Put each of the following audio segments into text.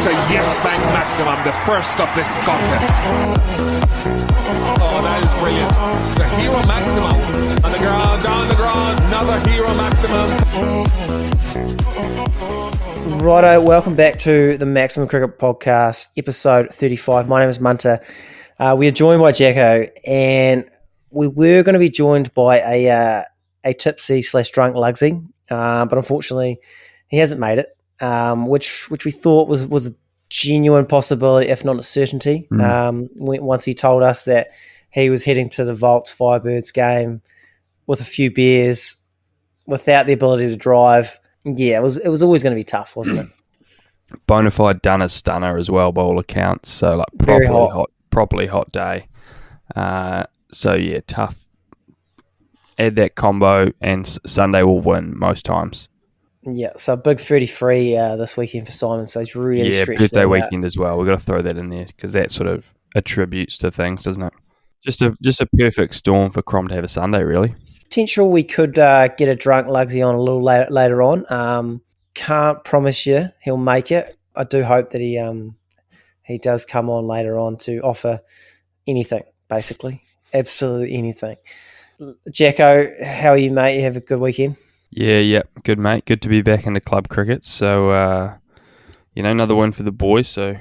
to Yes Bank Maximum, the first of this contest. Oh, that is brilliant. It's a Hero Maximum. On the ground, down the ground, another Hero Maximum. Righto, welcome back to the Maximum Cricket Podcast, episode 35. My name is Munter. We are joined by Jacko, and we were going to be joined by a tipsy/drunk Lugsy, but unfortunately he hasn't made it, which we thought was a genuine possibility, if not a certainty. Once he told us that he was heading to the Volts Firebirds game with a few beers, without the ability to drive. Yeah, it was always going to be tough, wasn't it? Bonafide done a stunner as well, by all accounts. So like properly hot day. So yeah, tough. Add that combo, and Sunday will win most times. Yeah, so big 33 this weekend for Simon. So he's really stretched birthday that weekend as well. We've got to throw that in there because that sort of attributes to things, doesn't it? Just a perfect storm for Crom to have a Sunday, really. Potential we could get a drunk Lugsy on a little later on. Can't promise you he'll make it. I do hope that he does come on later on to offer anything, basically. Absolutely anything. Jacko, how are you, mate? You have a good weekend? Yeah, good, mate. Good to be back into club cricket. So, another win for the boys. So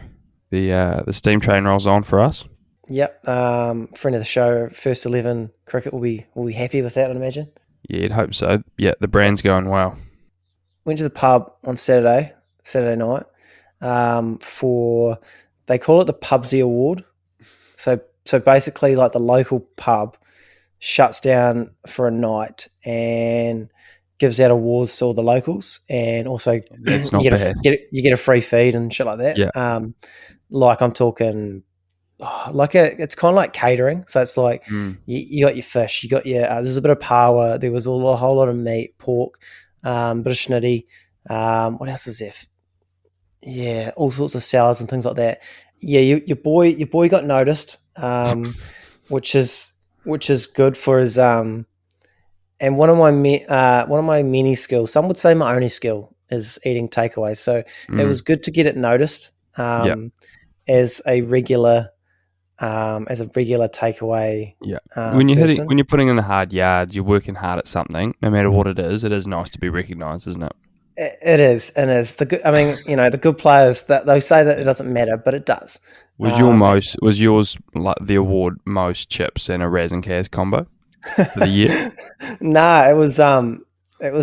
the steam train rolls on for us. Yep. Friend of the show, First 11 Cricket will be happy with that, I'd imagine. Yeah, I'd hope so. Yeah, the brand's going well. Went to the pub on Saturday night, for, they call it the Pubsy Award. So basically, like, the local pub shuts down for a night and gives out awards to all the locals, and also That's not you bad. get a free feed and shit like that. Yeah. Like I'm talking, it's kind of like catering. So it's like you got your fish, you got your there's a bit of power, there was a whole lot of meat, pork, bit of schnitty. What else was there? Yeah, all sorts of salads and things like that. Yeah, your boy got noticed, which is good for his and one of my many skills, some would say my only skill, is eating takeaways. So it was good to get it noticed as a regular takeaway. Yeah, when you're putting in the hard yards, you're working hard at something. No matter what it is nice to be recognised, isn't it? It is. The good. I mean, the good players, that they say that it doesn't matter, but it does. Was yours like the award most chips and a Raz and Kaz combo for the year? Nah, it was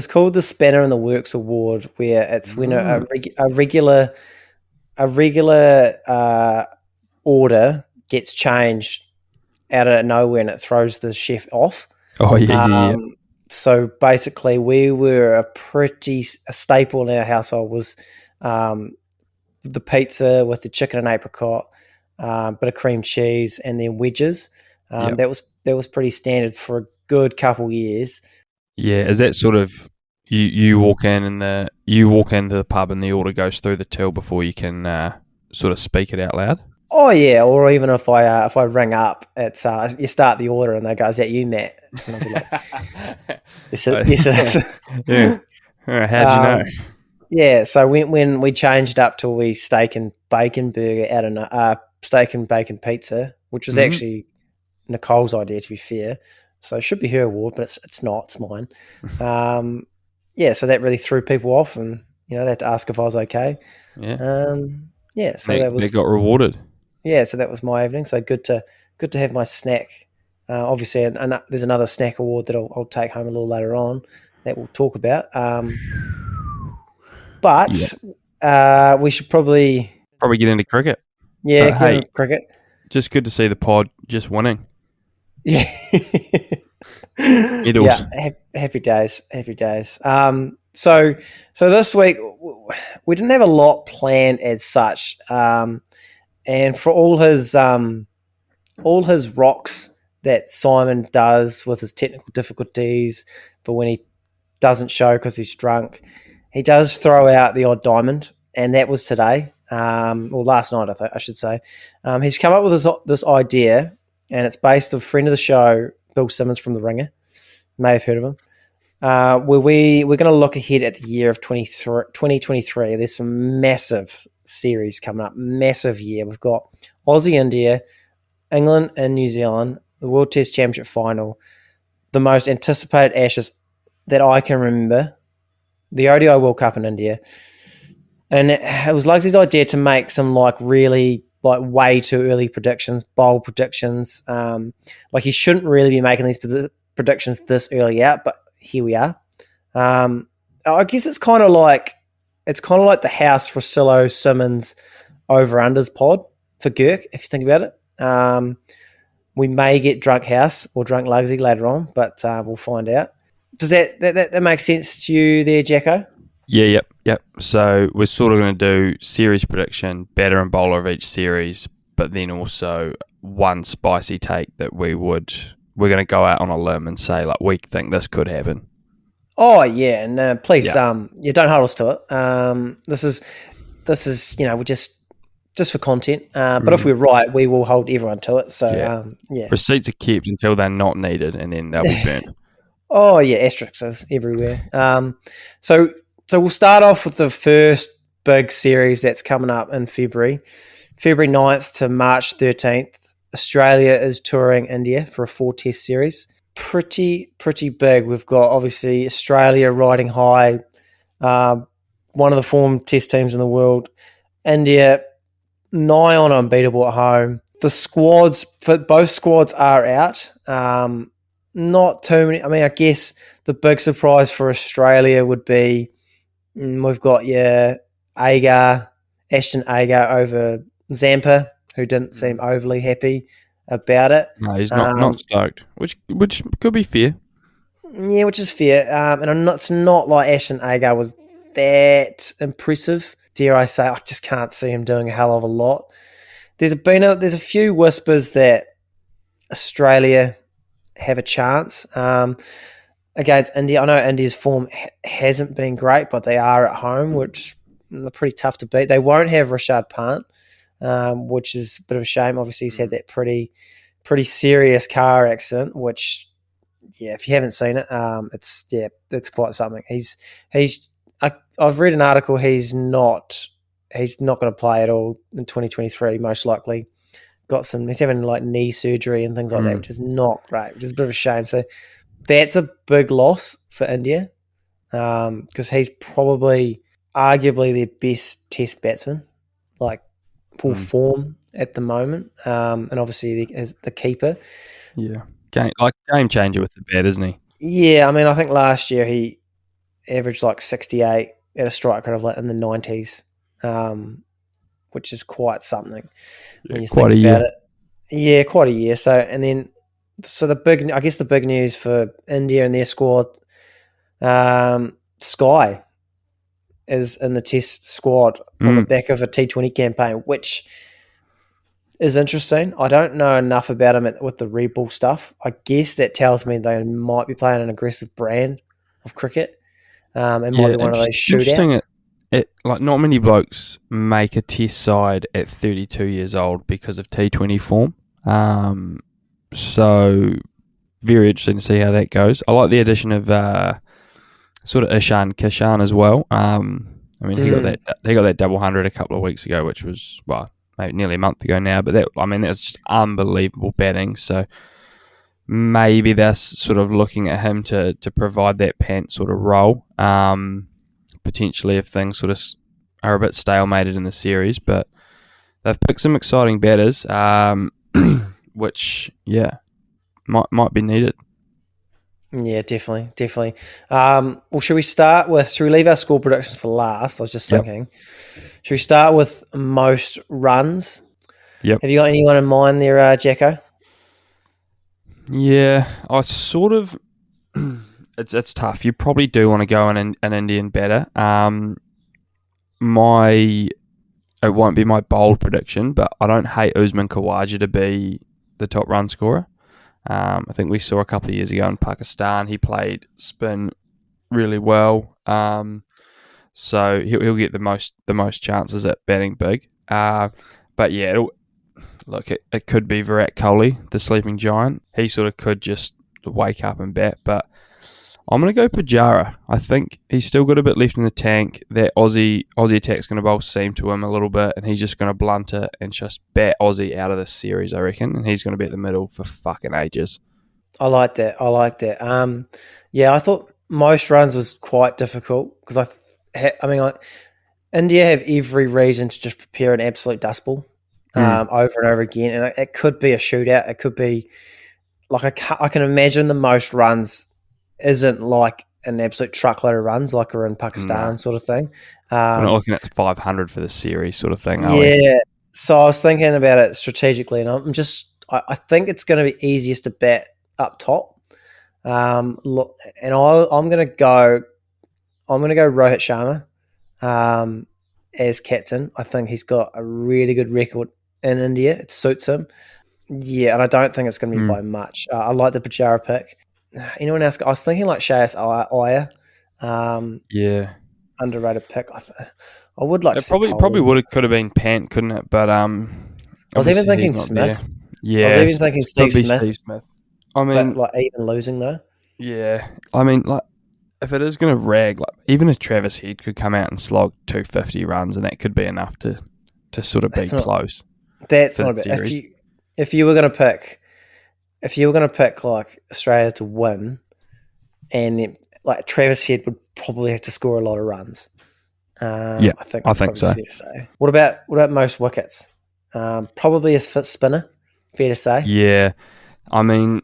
called the Spanner in the Works Award, where it's when a regular order gets changed out of nowhere and it throws the chef off. Oh yeah. So basically, we were a staple in our household was the pizza with the chicken and apricot, bit of cream cheese, and then wedges. That was pretty standard for a good couple years. Yeah, is that sort of you walk into the pub and the order goes through the till before you can sort of speak it out loud? Oh yeah, or even if I ring up, it's you start the order and they go, "Is that you, Matt?" And I'll be like, "Yes, it is." Yeah. How'd you know? Yeah, so when we changed up to a steak and bacon burger out of steak and bacon pizza, which was actually Nicole's idea, to be fair. So it should be her award, but it's not. It's mine. So that really threw people off, and they had to ask if I was okay. Yeah. So they got rewarded. Yeah, so that was my evening. So good to have my snack. Obviously, and there's another snack award that I'll take home a little later on that we'll talk about. We should probably get into cricket. Yeah, get into cricket. Just good to see the pod just winning. Yeah. Medals. Yeah, happy days. So this week we didn't have a lot planned as such, and for all his rocks that Simon does with his technical difficulties, but when he doesn't show because he's drunk, he does throw out the odd diamond, and that was today, or last night, I should say. He's come up with this idea, and it's based on a friend of the show, Bill Simmons from The Ringer. May have heard of him. where we're going to look ahead at the year of 2023. There's some massive series coming up, massive year. We've got Aussie, India, England and New Zealand, the World Test Championship final, the most anticipated Ashes that I can remember, the ODI World Cup in India. And it was Lugsy's idea to make some really way too early predictions, bold predictions. He shouldn't really be making these predictions this early out, but here we are. I guess it's kind of like the House Rosillo Simmons over-unders pod for Girk, if you think about it. We may get Drunk House or Drunk Lugsy later on, but we'll find out. Does that make sense to you there, Jacko? Yeah, yep. So we're sort of going to do series prediction, batter and bowler of each series, but then also one spicy take that we're going to go out on a limb and say, we think this could happen. Oh, yeah, and please, don't hold us to it. This is we're just for content. But if we're right, we will hold everyone to it. So, Receipts are kept until they're not needed, and then they'll be burnt. Oh, yeah, asterisks everywhere. So we'll start off with the first big series that's coming up in February 9th to March 13th. Australia is touring India for a 4-test series. Pretty big. We've got, obviously, Australia riding high, one of the form test teams in the world. India, nigh on unbeatable at home. The squads, for both squads, are out. Not too many. I mean, I guess the big surprise for Australia would be we've got Ashton Agar over Zampa, who didn't seem overly happy about it. No, he's not stoked, which could be fair. Yeah, which is fair. It's not like Ashton Agar was that impressive. Dare I say, I just can't see him doing a hell of a lot. There's a few whispers that Australia have a chance against India. I know India's form hasn't been great, but they are at home, which are pretty tough to beat. They won't have Rashad Pant, which is a bit of a shame. Obviously, he's had that pretty serious car accident, which, if you haven't seen it, it's quite something. I've read an article. He's not going to play at all in 2023. Most likely, he's having knee surgery and things like that, which is not great. Which is a bit of a shame. So that's a big loss for India because he's probably arguably their best Test batsman, full form at the moment, and obviously is the keeper. Yeah, game changer with the bat, isn't he? Yeah, I mean, I think last year he averaged 68 at a strike rate of in the 90s, which is quite something when you think about it. Yeah, quite a year. So the big news for India and their squad, Sky is in the Test squad on the back of a T20 campaign, which is interesting. I don't know enough about him with the Red Bull stuff. I guess that tells me they might be playing an aggressive brand of cricket. It might be one of those shootouts. Not many blokes make a Test side at 32 years old because of T20 form. So very interesting to see how that goes. I like the addition of sort of Ishan Kishan as well. He got that double hundred a couple of weeks ago, which was maybe nearly a month ago now. But that was just unbelievable batting. So maybe that's sort of looking at him to provide that Pant sort of role. Potentially if things sort of are a bit stalemated in the series, but they've picked some exciting batters, which might be needed. Yeah, definitely. Well, should we leave our score predictions for last? I was just thinking. Should we start with most runs? Yep. Have you got anyone in mind there, Jacko? Yeah, I sort of. It's tough. You probably do want to go an Indian batter. It won't be my bold prediction, but I don't hate Usman Khawaja to be the top run scorer. I think we saw a couple of years ago in Pakistan, he played spin really well. So he'll get the most chances at batting big. But yeah, it could be Virat Kohli, the sleeping giant. He sort of could just wake up and bat, but I'm going to go Pajara. I think he's still got a bit left in the tank. That Aussie attack's going to bowl seam to him a little bit, and he's just going to blunt it and just bat Aussie out of this series, I reckon. And he's going to be at the middle for fucking ages. I like that. I thought most runs was quite difficult because India have every reason to just prepare an absolute dust ball over and over again, and it could be a shootout. It could be like I can imagine the most runs isn't like an absolute truckload of runs like we're in Pakistan sort of thing. We're not looking at 500 for the series sort of thing, are we? Yeah. So I was thinking about it strategically, and I think it's going to be easiest to bat up top. I'm going to go Rohit Sharma as captain. I think he's got a really good record in India. It suits him. Yeah, and I don't think it's going to be by much. I like the Pajara pick. Anyone else? I was thinking like Shreyas Iyer. Underrated pick. I would like. It probably could have been Pant, couldn't it? But I was even thinking Smith. Yeah, I was even thinking Steve Smith. I mean, but like even losing though. Yeah, I mean, like if it is going to rag, like even if Travis Head could come out and slog 250 runs, and that could be enough to sort of be close. That's not a bit. If you were going to pick like Australia to win, and then like Travis Head would probably have to score a lot of runs. I think so. Fair to say. What about most wickets? Probably a spinner. Fair to say. Yeah, I mean,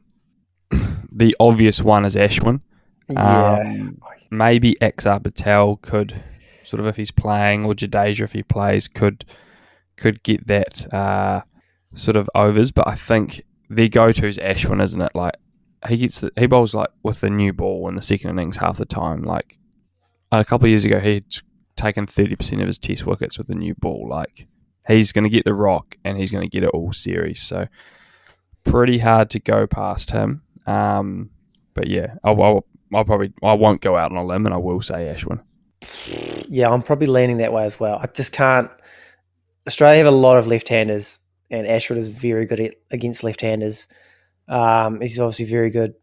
the obvious one is Ashwin. Maybe Axar Patel could sort of, if he's playing, or Jadeja if he plays, could get that sort of overs. But I think their go-to is Ashwin, isn't it? Like he bowls like with the new ball in the second innings half the time. Like a couple of years ago, he'd taken 30% of his test wickets with the new ball. Like he's going to get the rock, and he's going to get it all series. So pretty hard to go past him. But yeah, I won't go out on a limb, and I will say Ashwin. Yeah, I'm probably leaning that way as well. I just can't. Australia have a lot of left-handers, and Ashwin is very good against left-handers. He's obviously very good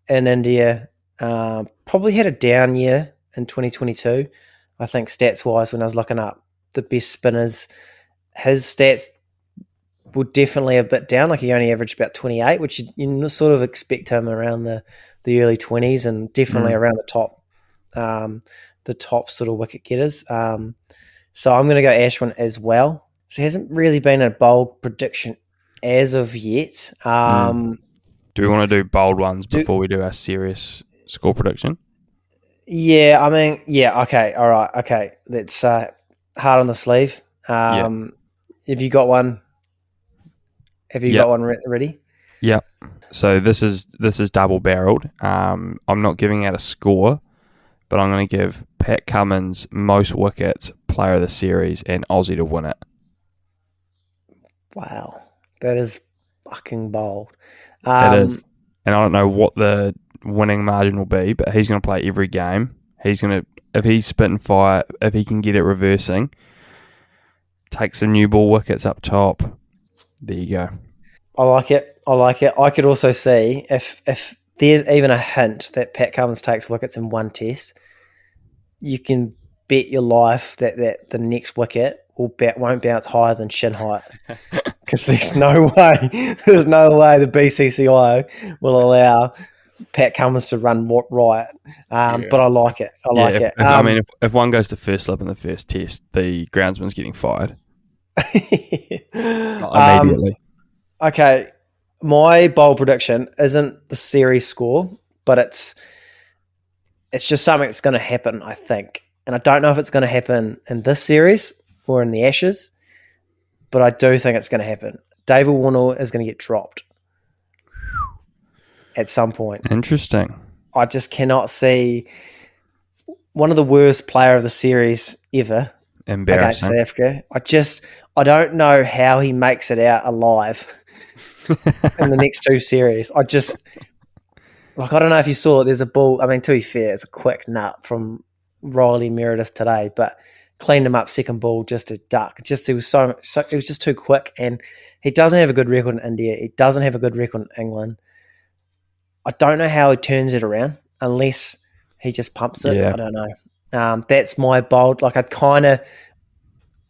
in India. Probably had a down year in 2022. I think stats-wise, when I was looking up the best spinners, his stats were definitely a bit down. Like he only averaged about 28, which you sort of expect him around the early 20s, and definitely around the top sort of wicket getters. So I'm going to go Ashwin as well. So he hasn't really been a bold prediction as of yet. Do we want to do bold ones before we do our serious score prediction? Yeah, I mean, yeah, okay, all right, okay. That's hard on the sleeve. Have you got one? Got one ready? Yep. So this is double barreled. I'm not giving out a score, but I'm going to give Pat Cummins most wickets, player of the series, and Aussie to win it. Wow, that is fucking bold. It is, and I don't know what the winning margin will be, but he's going to play every game. He's going to, if he's spitting fire, if he can get it reversing, take some new ball wickets up top. There you go. I like it. I could also see if there's even a hint that Pat Cummins takes wickets in one test, you can bet your life that the next wicket won't bounce higher than shin height, because there's no way the BCCI will allow Pat Cummins to run right. But I like it. I mean, if one goes to first slip in the first test, the groundsman's getting fired. Immediately. Okay, my bold prediction isn't the series score, but it's just something that's going to happen, I think. And I don't know if it's going to happen in this series or in the Ashes, but I do think it's going to happen. David Warner is going to get dropped at some point. Interesting. I just cannot see one of the worst player of the series ever against South Africa. I don't know how he makes it out alive in the next two series. I don't know if you saw it. There's a ball. I mean, to be fair, it's a quick nut from Riley Meredith today, but cleaned him up second ball just to duck. It was just too quick, and he doesn't have a good record in India. He doesn't have a good record in England. I don't know how he turns it around. unless he just pumps it. Yeah. I don't know. That's my bold. Like I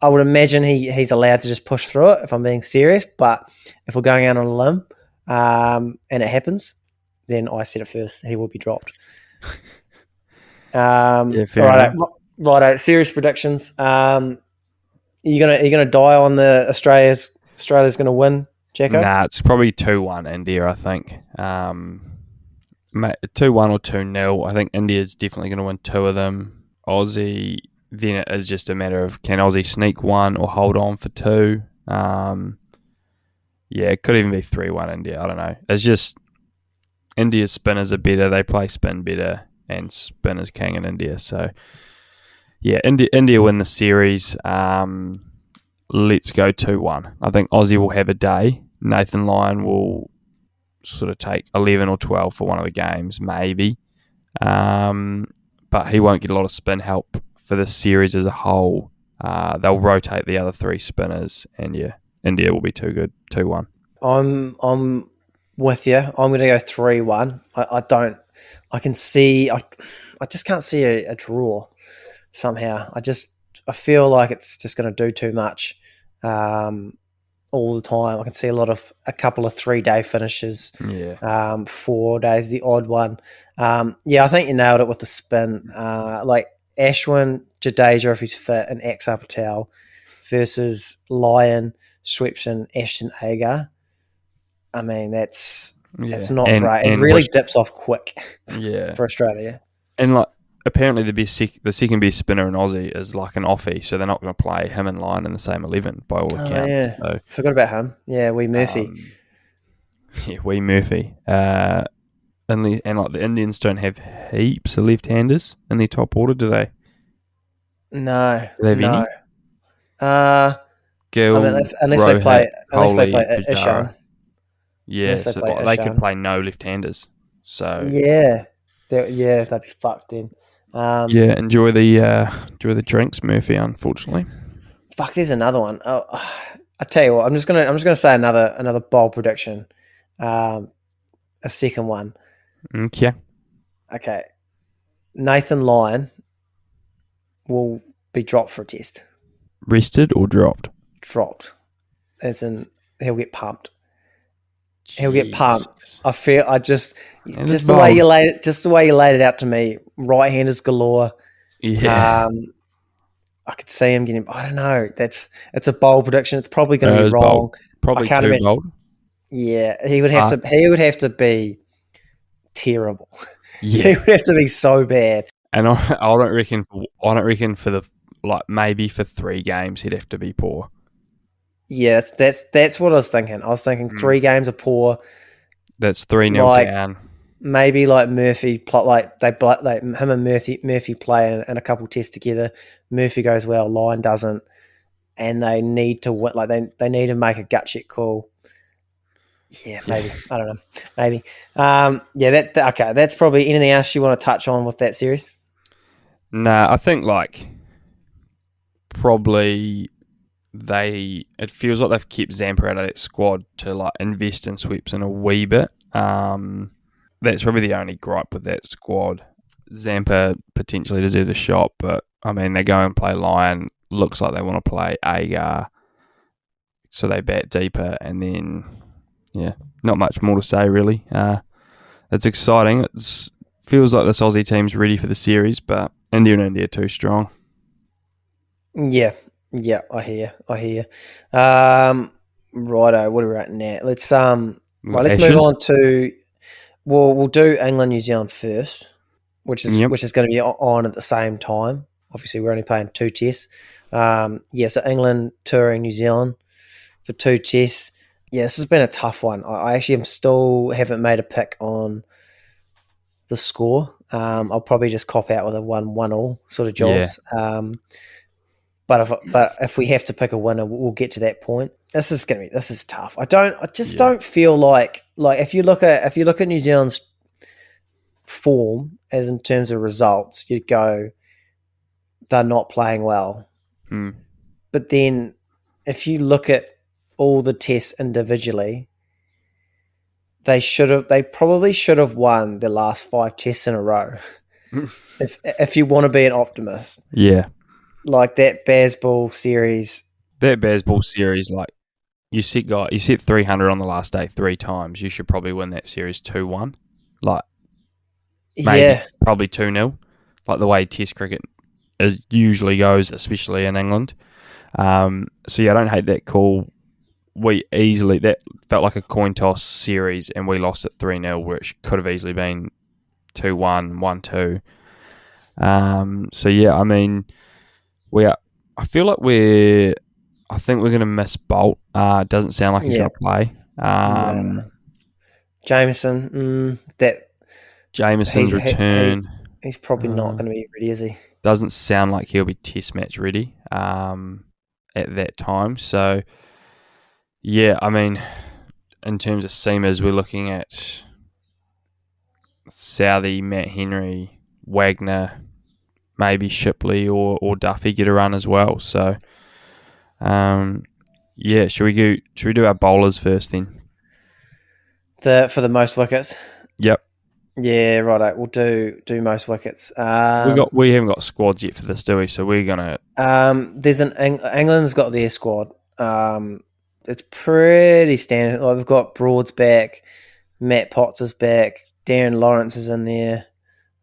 would imagine he's allowed to just push through it if I'm being serious. But if we're going out on a limb and it happens, then I said it first. He will be dropped. Righto. Serious predictions. Are you gonna die on the Australia's gonna win, Jacko? Nah, it's probably 2-1 India, I think. 2-1 or 2-0. I think India's definitely going to win 2 of them. Aussie, then it is just a matter of can Aussie sneak 1 or hold on for 2. It could even be 3-1 India. I don't know. It's just India's spinners are better. They play spin better, and spin is king in India. So, yeah, India win the series. Let's go 2-1. I think Aussie will have a day. Nathan Lyon will sort of take 11 or 12 for one of the games, maybe. But he won't get a lot of spin help for the series as a whole. They'll rotate the other 3 spinners, and India will be too good. 2-1. I'm with you. I'm going to go 3-1. I just can't see a draw somehow. I feel like it's just going to do too much all the time. I can see a couple of 3-day finishes, 4 days, the odd one. I think you nailed it with the spin. Like Ashwin, Jadeja, if he's fit, and Axar Patel versus Lyon, Swepson, Ashton Agar. I mean, that's not great. It really dips off quick for Australia. And apparently the second best spinner in Aussie is like an offie, so they're not going to play him and Lyon in the same 11 by all accounts. Yeah. So, forgot about him. Yeah, Wee Murphy. Wee Murphy. And the Indians don't have heaps of left-handers in their top order, do they? No. Do they have any? Gill, unless they play Ishan. Yeah, so they could play no left-handers. So they'd be fucked then. Enjoy the drinks, Murphy. Unfortunately, fuck. There's another one. Oh, I tell you what. I'm just gonna say another bold prediction. A second one. Okay. Okay. Nathan Lyon will be dropped for a test. Rested or dropped? Dropped. As in, he'll get pumped. He'll get pumped. The way you laid it out to me, right-handers galore. Yeah. I could see him getting. I don't know. It's a bold prediction. It's probably going to be wrong. Bold. Probably too bold. Yeah, he would have to. He would have to be terrible. Yeah, he would have to be so bad. And I don't reckon for the maybe for 3 games he'd have to be poor. Yeah, that's what I was thinking. I was thinking 3 games are poor. That's 3-0 down. Maybe like Murphy, him and Murphy play in a couple tests together. Murphy goes well, Lyon doesn't, and they need to win. Like they need to make a gut check call. Yeah, maybe. I don't know. Maybe. Okay. That's probably anything else you want to touch on with that series? Nah, I think probably. It feels like they've kept Zampa out of that squad to invest in sweeps in a wee bit. That's probably the only gripe with that squad. Zampa potentially deserves a shot, but I mean they go and play Lyon. Looks like they want to play Agar, so they bat deeper, and then not much more to say really. It's exciting. It feels like this Aussie team's ready for the series, but India are too strong. Yeah. Yeah, I hear. Righto, what are we at now? Let's move on to. Well, we'll do England, New Zealand first, which is going to be on at the same time. Obviously, we're only playing 2 tests. So England touring New Zealand for 2 tests. Yeah, this has been a tough one. I actually still haven't made a pick on the score. I'll probably just cop out with a 1-1 sort of jobs. Yeah. But if we have to pick a winner, we'll get to that point. This is tough. I don't feel like if you look at New Zealand's form as in terms of results, you'd go they're not playing well. But then if you look at all the tests individually, They probably should have won the last 5 tests in a row. if you want to be an optimist. Yeah. Like that Bazball series. That Bazball series, like, you set 300 on the last day 3 times. You should probably win that series 2-1. Like, maybe probably 2-0. Like the way Test cricket usually goes, especially in England. So yeah, I don't hate that call. That felt like a coin toss series, and we lost it 3-0, which could have easily been 2-1, 1-2. So yeah, I mean, I feel like I think we're going to miss Bolt. It doesn't sound like he's going to play. Jameson's return. He's probably not going to be ready, is he? Doesn't sound like he'll be test match ready at that time. So, yeah, I mean, in terms of seamers, we're looking at Southey, Matt Henry, Wagner, maybe Shipley or Duffy get a run as well. So, yeah, should we do our bowlers first then? For the most wickets? Yep. Yeah, righto. We'll do most wickets. We haven't got squads yet for this, do we? So we're gonna. There's England's got their squad. It's pretty standard. Like, we've got Broad's back, Matt Potts is back, Darren Lawrence is in there.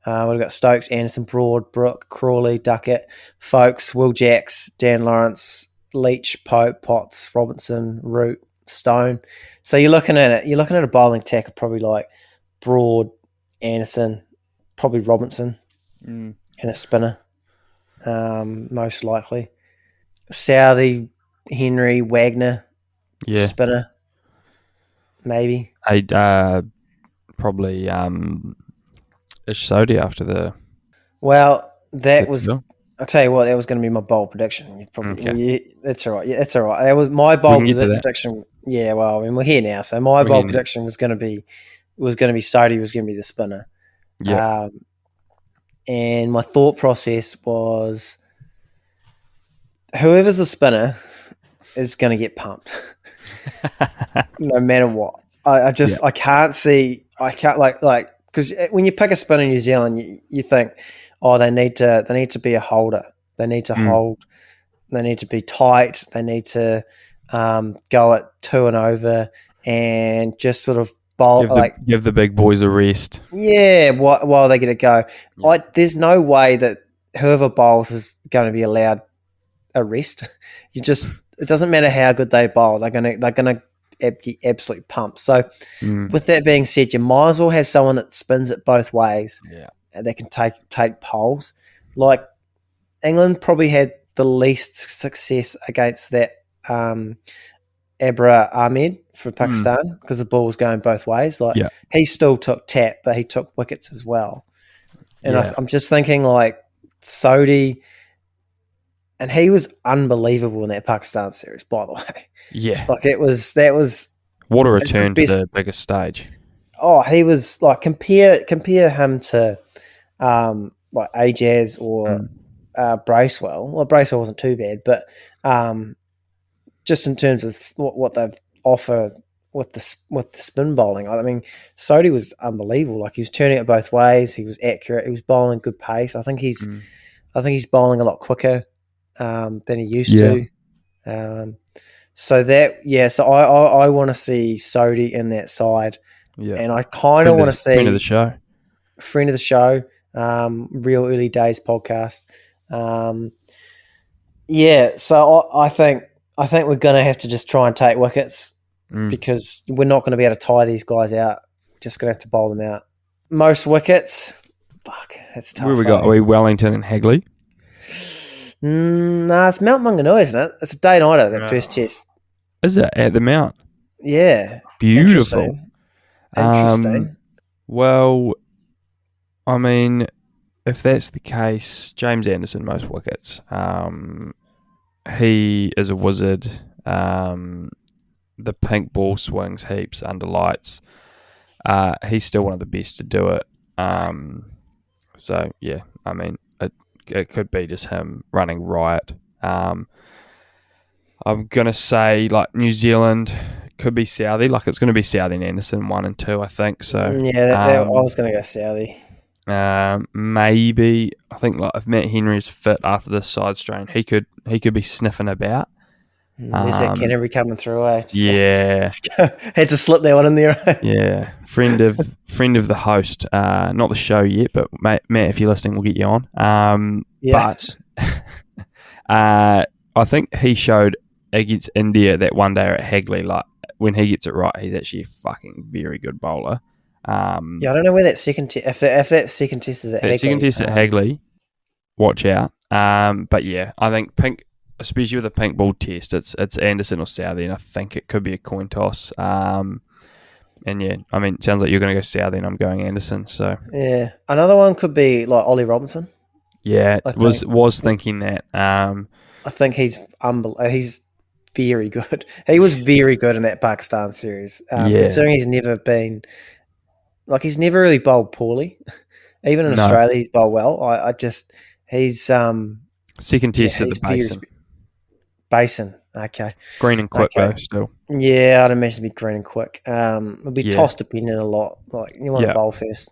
We've got Stokes, Anderson, Broad, Brooke, Crawley, Duckett, Folkes, Will Jacks, Dan Lawrence, Leach, Pope, Potts, Robinson, Root, Stone. So you're looking at a bowling attack of probably like Broad, Anderson, probably Robinson, and a spinner, most likely. Southey, Henry, Wagner, spinner, maybe. Probably Ish Sodhi after the. Well, I'll tell you what, that was going to be my bold prediction. That's all right. Yeah, it's all right. That was my bold prediction. Yeah, well, I mean, we're here now, so my bold prediction was going to be Sodhi was going to be the spinner. Yeah. And my thought process was, whoever's the spinner is going to get pumped, no matter what. I can't see. I can't like because when you pick a spinner in New Zealand, you think, oh, they need to be a holder. They need to hold. They need to be tight. They need to go at 2 and over and just sort of bowl give the big boys a rest. Yeah, while they get a go. Yeah. There's no way that whoever bowls is going to be allowed a rest. It doesn't matter how good they bowl. They're gonna get absolutely pumped. So, with that being said, you might as well have someone that spins it both ways. Yeah, and they can take poles. Like England probably had the least success against that Abra Ahmed for Pakistan because the ball was going both ways. He still took tap, but he took wickets as well. And I'm just thinking like Sodhi, and he was unbelievable in that Pakistan series, by the way. Yeah, like that was what a return to the biggest stage. Oh, he was like compare him to like Ajaz or Bracewell. Well, Bracewell wasn't too bad, but just in terms of what they've offered with the spin bowling, I mean, Sodhi was unbelievable. Like, he was turning it both ways. He was accurate. He was bowling good pace. I think he's bowling a lot quicker than he used to. So I want to see Sodhi in that side. Yeah. And I kind of want to see friend of the show, real early days podcast. So I think we're going to have to just try and take wickets because we're not going to be able to tie these guys out. Just going to have to bowl them out. Most wickets, it's tough. Where we got? Are we Wellington and Hagley? Nah, it's Mount Maunganui, isn't it? It's a day-nighter, that first test. Is it at the Mount? Yeah. Beautiful. Interesting. Well, I mean, if that's the case, James Anderson, most wickets. He is a wizard. The pink ball swings heaps under lights. He's still one of the best to do it. So, yeah, I mean, it could be just him running riot. I'm going to say, like, New Zealand could be Southey. Like, it's going to be Southey and Anderson 1 and 2, I think. So I was going to go Southey. Maybe I think like if Matt Henry's fit after this side strain, he could be sniffing about. There's that Canterbury coming through, eh? Yeah, had to slip that one in there. Yeah, friend of the host, not the show yet, but Matt, if you're listening, we'll get you on. But I think he showed against India that one day at Hagley, like when he gets it right, he's actually a fucking very good bowler. I don't know where that second test. If that second test is at Hagley. Second test at Hagley, watch out. But yeah, I think pink, especially with a pink ball test, it's Anderson or Southey, and I think it could be a coin toss. And yeah, I mean, it sounds like you're going to go Southey, and I'm going Anderson. So yeah, another one could be like Ollie Robinson. Yeah, was thinking that. I think he's very good. He was very good in that Pakistan series. Considering he's never really bowled poorly. Even in Australia, he's bowled well. He's second test at the Basin. Basin, okay. Green and quick though, still. Yeah, I'd imagine it'd be green and quick. It'll be toss dependent a lot. Like you want to bowl first.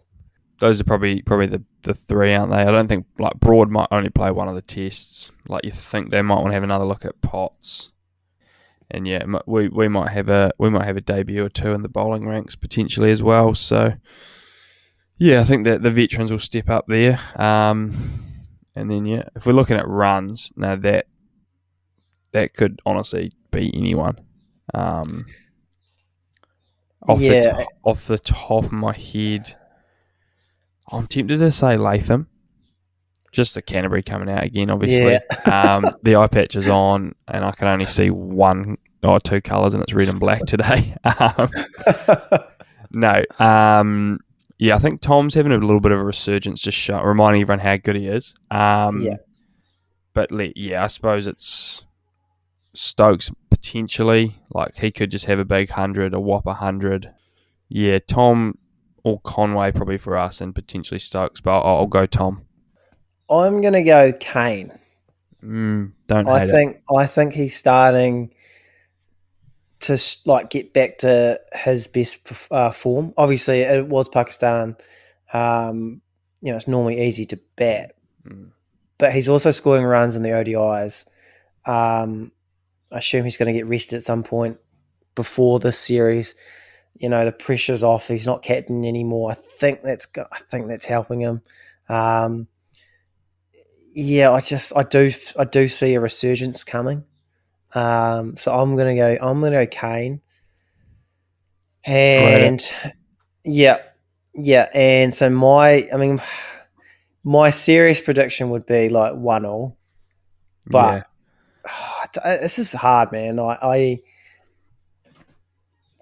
Those are probably the three, aren't they? I don't think like Broad might only play one of the tests. Like you think they might want to have another look at Potts. And yeah, we might have a debut or two in the bowling ranks potentially as well. So yeah, I think that the veterans will step up there. And then yeah, if we're looking at runs, now that could honestly be anyone. Off the top of my head, I'm tempted to say Latham. Just the Canterbury coming out again, obviously. Yeah. The eye patch is on, and I can only see one or two colours, and it's red and black today. No. Yeah, I think Tom's having a little bit of a resurgence, just reminding everyone how good he is. But yeah, I suppose it's Stokes potentially. Like, he could just have a big 100, a whopper 100. Yeah, Tom or Conway probably for us, and potentially Stokes, but I'll go Tom. I'm going to go Kane. I think he's starting to get back to his best form. Obviously, it was Pakistan. It's normally easy to bat, but he's also scoring runs in the ODIs. I assume he's going to get rested at some point before this series. The pressure's off. He's not captain anymore. I think that's helping him. Yeah, I do see a resurgence coming. So I'm gonna go Kane. And and so my serious prediction would be like 1-1. But this is hard, man. I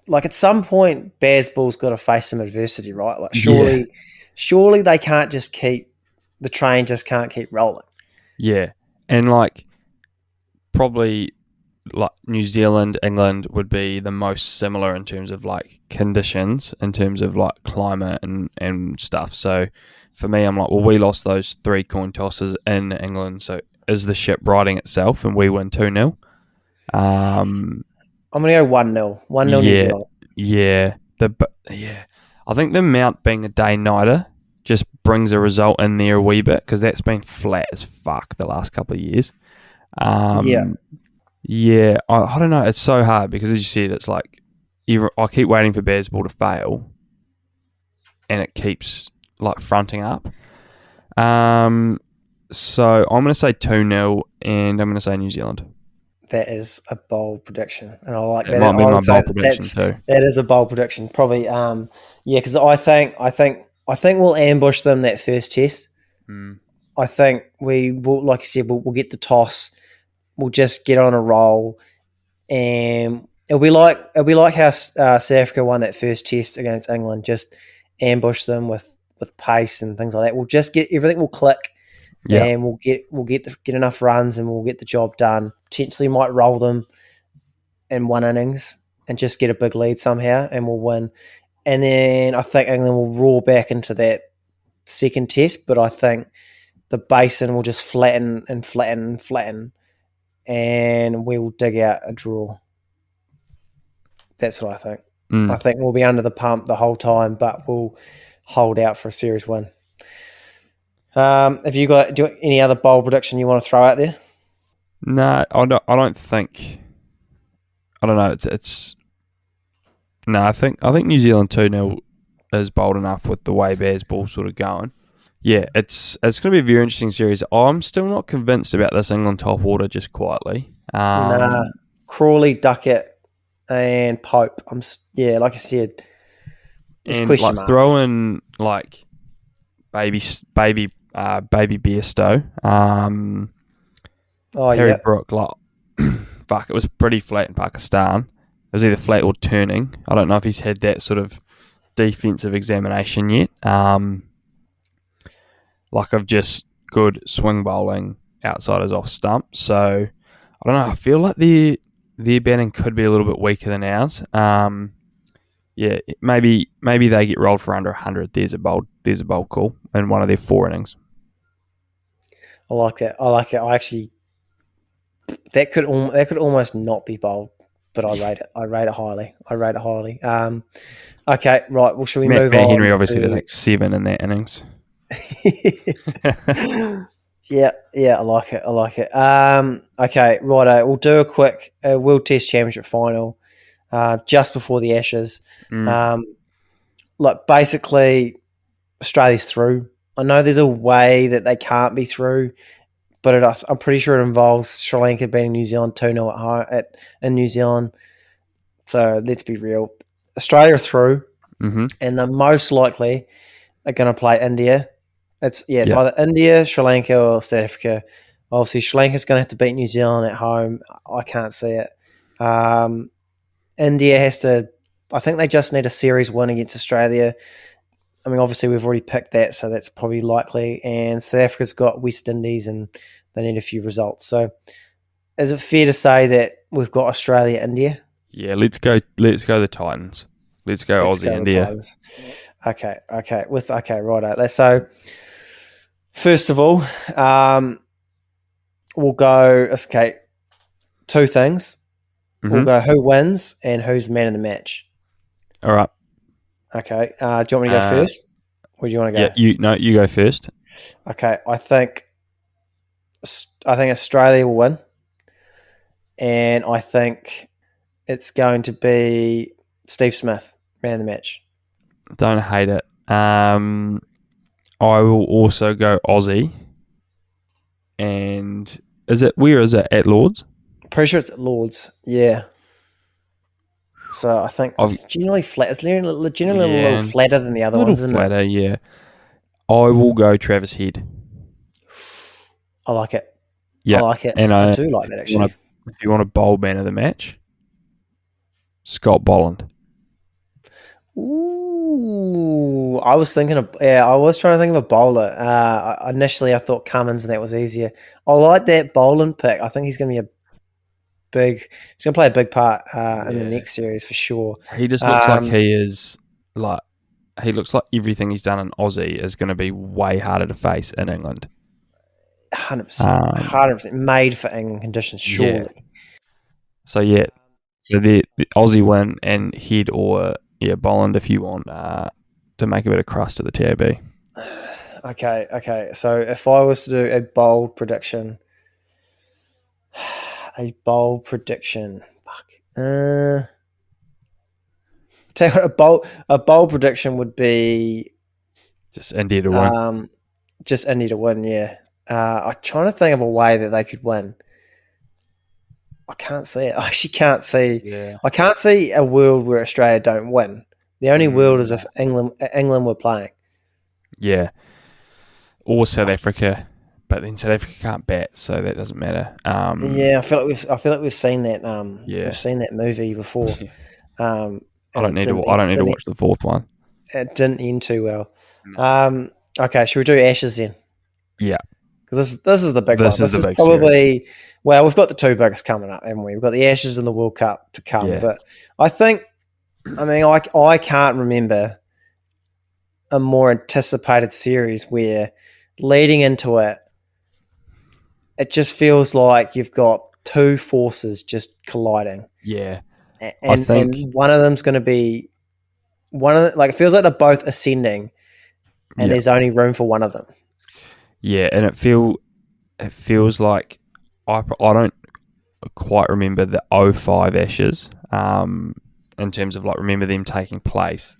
like at some point Bazball's got to face some adversity, right? Like surely they can't just the train just can't keep rolling. Yeah. And like probably like New Zealand, England would be the most similar in terms of like conditions, in terms of like climate and stuff. So for me, I'm like, well, we lost those 3 coin tosses in England. So is the ship riding itself and we win 2-0? I'm going to go 1-0. 1-0 New Zealand. Yeah. I think the Mount being a day-nighter just brings a result in there a wee bit, because that's been flat as fuck the last couple of years. I don't know. It's so hard because, as you said, it's like I keep waiting for Bazball to fail, and it keeps like fronting up. So I'm going to say 2-0, and I'm going to say New Zealand. That is a bold prediction, and I like that. It might be my bold prediction too. That is a bold prediction, probably. Because I think we'll ambush them that first test. I think we will, like I said, we'll get the toss. We'll just get on a roll, and it'll be like how South Africa won that first test against England. Just ambush them with pace and things like that. We'll just get everything will click, and we'll get enough runs, and we'll get the job done. Potentially might roll them in one innings and just get a big lead somehow, and we'll win. And then I think England will roar back into that second test, but I think the Basin will just flatten, and we will dig out a draw. That's what I think. I think we'll be under the pump the whole time, but we'll hold out for a series win. Have you got any other bold prediction you want to throw out there? No, I don't think. I don't know. It's no. I think New Zealand 2-0 is bold enough with the way Bears ball sort of going. Yeah, it's going to be a very interesting series. I'm still not convinced about this England top order just quietly. Crawley, Duckett, and Pope. Like I said, there's question marks. Throw in like baby Bairstow. Harry Brook. Like, fuck, it was pretty flat in Pakistan. It was either flat or turning. I don't know if he's had that sort of defensive examination yet. Of just good swing bowling outsiders off stump. So I don't know. I feel like their batting could be a little bit weaker than ours. Maybe they get rolled for under 100. There's a bold call in one of their 4 innings. I like that. I actually that could almost not be bold, but I rate it. I rate it highly. Okay, right. Well, should we move on? Henry obviously did like 7 in that innings. Yeah, I like it. Okay, righto. We'll do a quick World Test Championship final just before the Ashes. Basically, Australia's through. I know there's a way that they can't be through, but I'm pretty sure it involves Sri Lanka beating New Zealand 2-0 at home in New Zealand. So let's be real. Australia are through, and the most likely are going to play India. It's either India, Sri Lanka, or South Africa. Obviously, Sri Lanka's going to have to beat New Zealand at home. I can't see it. India has to. I think they just need a series win against Australia. I mean, obviously, we've already picked that, so that's probably likely. And South Africa's got West Indies, and they need a few results. So, is it fair to say that we've got Australia, India? Yeah, let's go the Titans. Let's go Aussie, India. Okay, righto. So, first of all, we'll go. Okay, 2 things. We'll go who wins and who's man of the match. All right. Okay. Do you want me to go first? Or do you want to go? Yeah, you go first. Okay. I think Australia will win, and I think it's going to be Steve Smith, man of the match. Don't hate it. I will also go Aussie. And where is it? At Lords? Pretty sure it's at Lords. Yeah. So I think it's generally flat. It's generally a little flatter than the other ones, isn't it? A little flatter, yeah. I will go Travis Head. I like it. Yeah. I like it. And I do like that, actually. If you want a bold man of the match, Scott Bolland. Ooh, I was trying to think of a bowler. Initially, I thought Cummins, and that was easier. I like that Bolland pick. I think he's going to play a big part in the next series for sure. He just looks like he looks like everything he's done in Aussie is going to be way harder to face in England. 100% made for England conditions, surely. Yeah. So the Aussie win and Head or Bolland if you want to make a bit of crust at the TAB. Okay. So if I was to do a bold prediction, tell you what, a bold prediction would be just India to win. Just India to win, yeah. I'm trying to think of a way that they could win. I can't see it. I actually can't see. Yeah. I can't see a world where Australia don't win. The only world is if England were playing. Yeah. Or South Africa, but then South Africa can't bat, so that doesn't matter. I feel like we've seen that. We've seen that movie before. I don't need to watch the 4th one. It didn't end too well. No. Okay, should we do Ashes then? Yeah. Because this is the big one. This is probably series. Well, we've got the 2 biggest coming up, haven't we? We've got the Ashes and the World Cup to come. Yeah. But I can't remember a more anticipated series where leading into it just feels like you've got 2 forces just colliding. Yeah. and one of them's going to be it feels like they're both ascending, and there's only room for one of them. Yeah, and it feels like I don't quite remember the 05 Ashes in terms of like remember them taking place,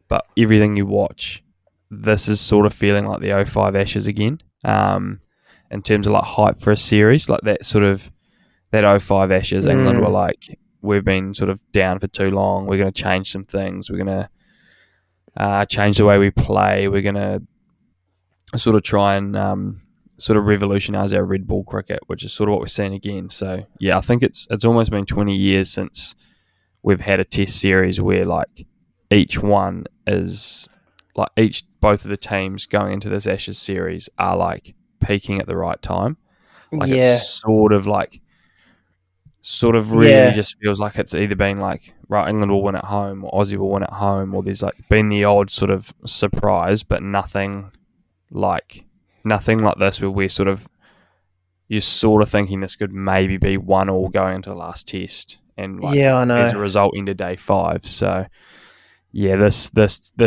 but everything you watch, this is sort of feeling like the 05 Ashes again in terms of like hype for a series, like that sort of that 05 Ashes. England were like, we've been sort of down for too long, we're going to change some things, we're going to change the way we play, we're going to sort of try and sort of revolutionise our red ball cricket, which is sort of what we're seeing again. So yeah, I think it's almost been 20 years since we've had a test series where like each one is like both of the teams going into this Ashes series are like peaking at the right time. Like it's sort of really just feels like it's either been like, right, England will win at home or Aussie will win at home, or there's like been the odd sort of surprise, but nothing like this where you're sort of thinking this could maybe be 1-1 going into the last test, and like, I know, as a result into day 5. So yeah, this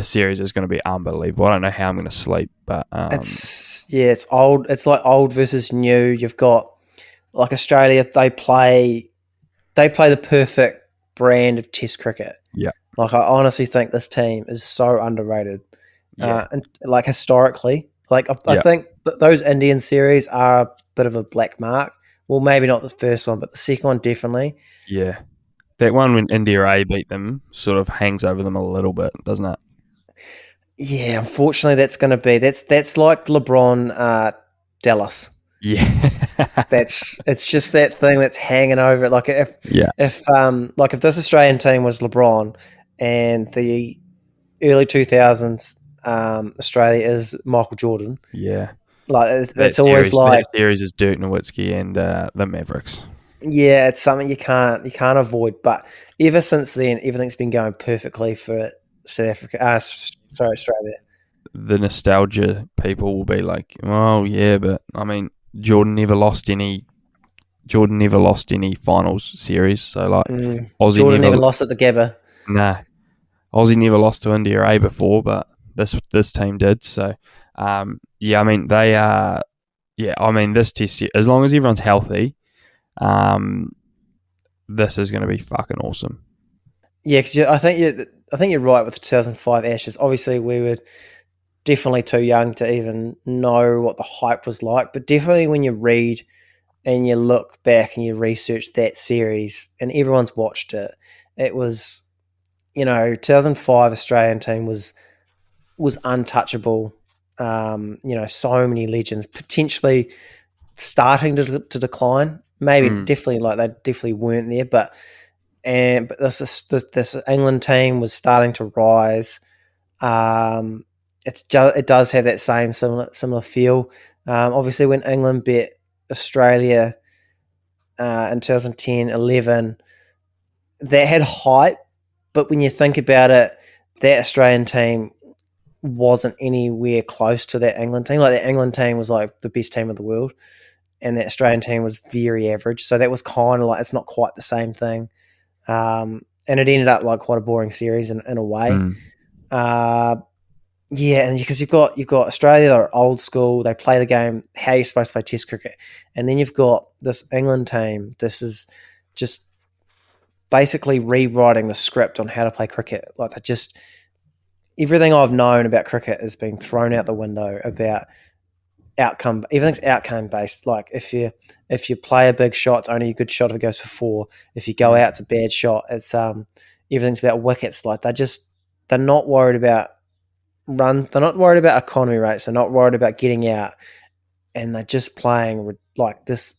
series is going to be unbelievable. I don't know how I'm going to sleep, but it's old. It's like old versus new. You've got like Australia. They play the perfect brand of Test cricket. Yeah, like I honestly think this team is so underrated. And like historically. Like, I think those Indian series are a bit of a black mark. Well, maybe not the first one, but the second one definitely. Yeah. That one when India A beat them sort of hangs over them a little bit, doesn't it? Yeah, unfortunately, that's going to be... That's like LeBron Dallas. Yeah. It's just that thing that's hanging over it. Like, if this Australian team was LeBron and the early 2000s Australia is Michael Jordan. Yeah. Like it's always like that series is Dirk Nowitzki and the Mavericks. Yeah, it's something you can't avoid. But ever since then, everything's been going perfectly for South Africa. Australia. The nostalgia people will be like, "Oh yeah, but I mean, Jordan never lost any finals series. So like, Aussie Jordan never lost at the Gabba. Nah, Aussie never lost to India A before, but this team did. So, I mean, they are. Yeah, I mean, this test, as long as everyone's healthy, this is going to be fucking awesome. Yeah, because I think you're right with the 2005 Ashes. Obviously, we were definitely too young to even know what the hype was like. But definitely when you read and you look back and you research that series, and everyone's watched it, it was, 2005 Australian team was untouchable. So many legends potentially starting to decline. Maybe definitely they definitely weren't there, but this England team was starting to rise. It does have that same similar feel. Obviously, when England beat Australia in 2010-11, that had hype, but when you think about it, that Australian team wasn't anywhere close to that England team. Like, the England team was like the best team in the world, and the Australian team was very average. So that was kind of like, it's not quite the same thing. And it ended up like quite a boring series in a way. And because you've got Australia, they're old school, they play the game how you're supposed to play Test cricket, and then you've got this England team. This is just basically rewriting the script on how to play cricket. Like, everything I've known about cricket has been thrown out the window about outcome. Everything's outcome based. Like, if you play a big shot, it's only a good shot if it goes for 4. If you go out, it's a bad shot. It's everything's about wickets. Like, they're not worried about runs. They're not worried about economy rates. They're not worried about getting out, and they're just playing like this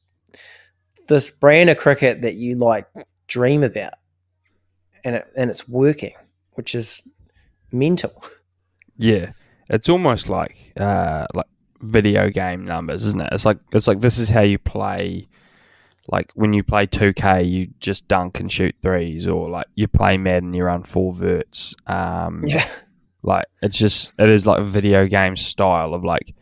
brand of cricket that you like dream about, and it's working, which is mental. Yeah, it's almost like video game numbers, isn't it? It's like this is how you play. Like, when you play 2K, you just dunk and shoot threes, or like you play Madden, you run 4 verts. Like, it is like a video game style of like,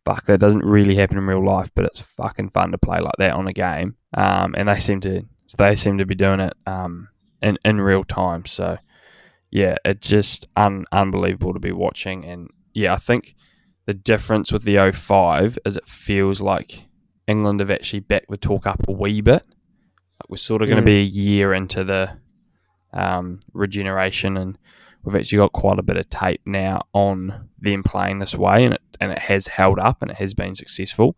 fuck, that doesn't really happen in real life, but it's fucking fun to play like that on a game. And they seem to be doing it in real time. So yeah, it's just unbelievable to be watching. And yeah, I think the difference with the 05 is it feels like England have actually backed the talk up a wee bit. Like we're sort of going to be a year into the regeneration, and we've actually got quite a bit of tape now on them playing this way, and it has held up and it has been successful.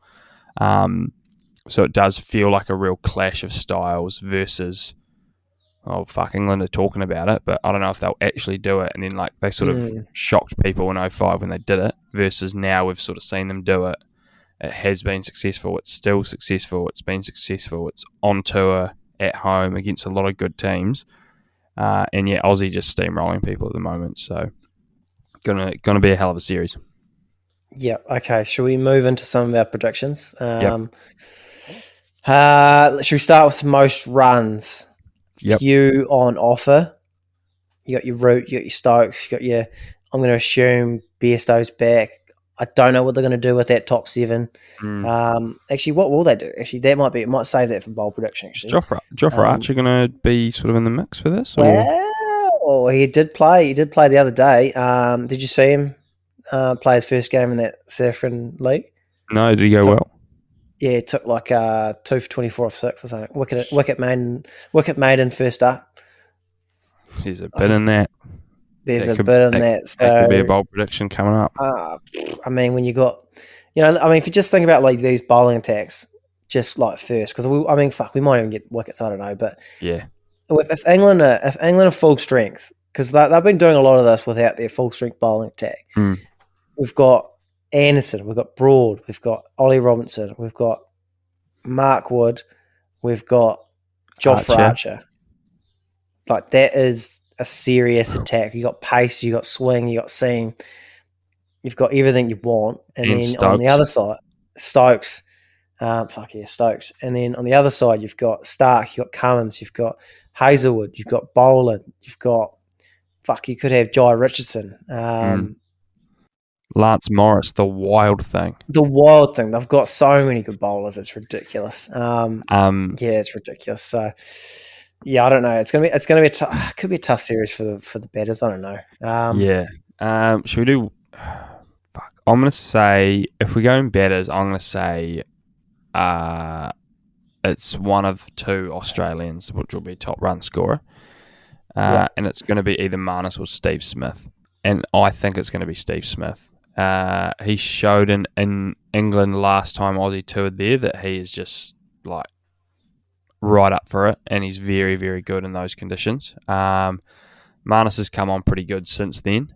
So it does feel like a real clash of styles versus, England are talking about it, but I don't know if they'll actually do it. And then like they sort of shocked people in 05 when they did it, versus now we've sort of seen them do it. It has been successful. It's still successful. It's been successful. It's on tour at home against a lot of good teams. And yeah, Aussie just steamrolling people at the moment. So gonna be a hell of a series. Yeah. Okay. Shall we move into some of our predictions? Yep. Should we start with most runs? Yep. Few on offer. You got your Root, you got your Stokes, you got your. I'm going to assume Bairstow's back. I don't know what they're going to do with that top 7. Actually, what will they do? Actually, that might save that for bowl prediction. Actually, Joffre Archer going to be sort of in the mix for this? Well, he did play. He did play the other day. Did you see him play his first game in that South African league? No, did he go well? Yeah, it took like 2 for 24 off 6 or something. Wicket maiden first up. There's a bit in that. There's a bit in that. So that could be a bold prediction coming up. I mean, when you got, if you just think about like these bowling attacks, just like first, because we might even get wickets. I don't know, but yeah, if England are full strength, because they've been doing a lot of this without their full strength bowling attack. We've got Anderson, we've got Broad, we've got Ollie Robinson, we've got Mark Wood, we've got Joffre Archer. Like that is a serious attack. You got pace, you got swing, you got seam, you've got everything you want. And then Stokes. On the other side, Stokes, Stokes. And then on the other side, you've got Stark, you've got Cummins, you've got Hazelwood, you've got Boland, you've got you could have Jai Richardson. Lance Morris, the wild thing. They've got so many good bowlers. It's ridiculous. It's ridiculous. So, yeah, I don't know. It's gonna be could be a tough series for the batters. I don't know. Should we do? I'm gonna say if we go in batters, I'm gonna say, it's one of 2 Australians, which will be top run scorer, and it's going to be either Marnus or Steve Smith, and I think it's going to be Steve Smith. He showed in England last time Aussie toured there that he is just like right up for it, and he's very, very good in those conditions. Marnus has come on pretty good since then.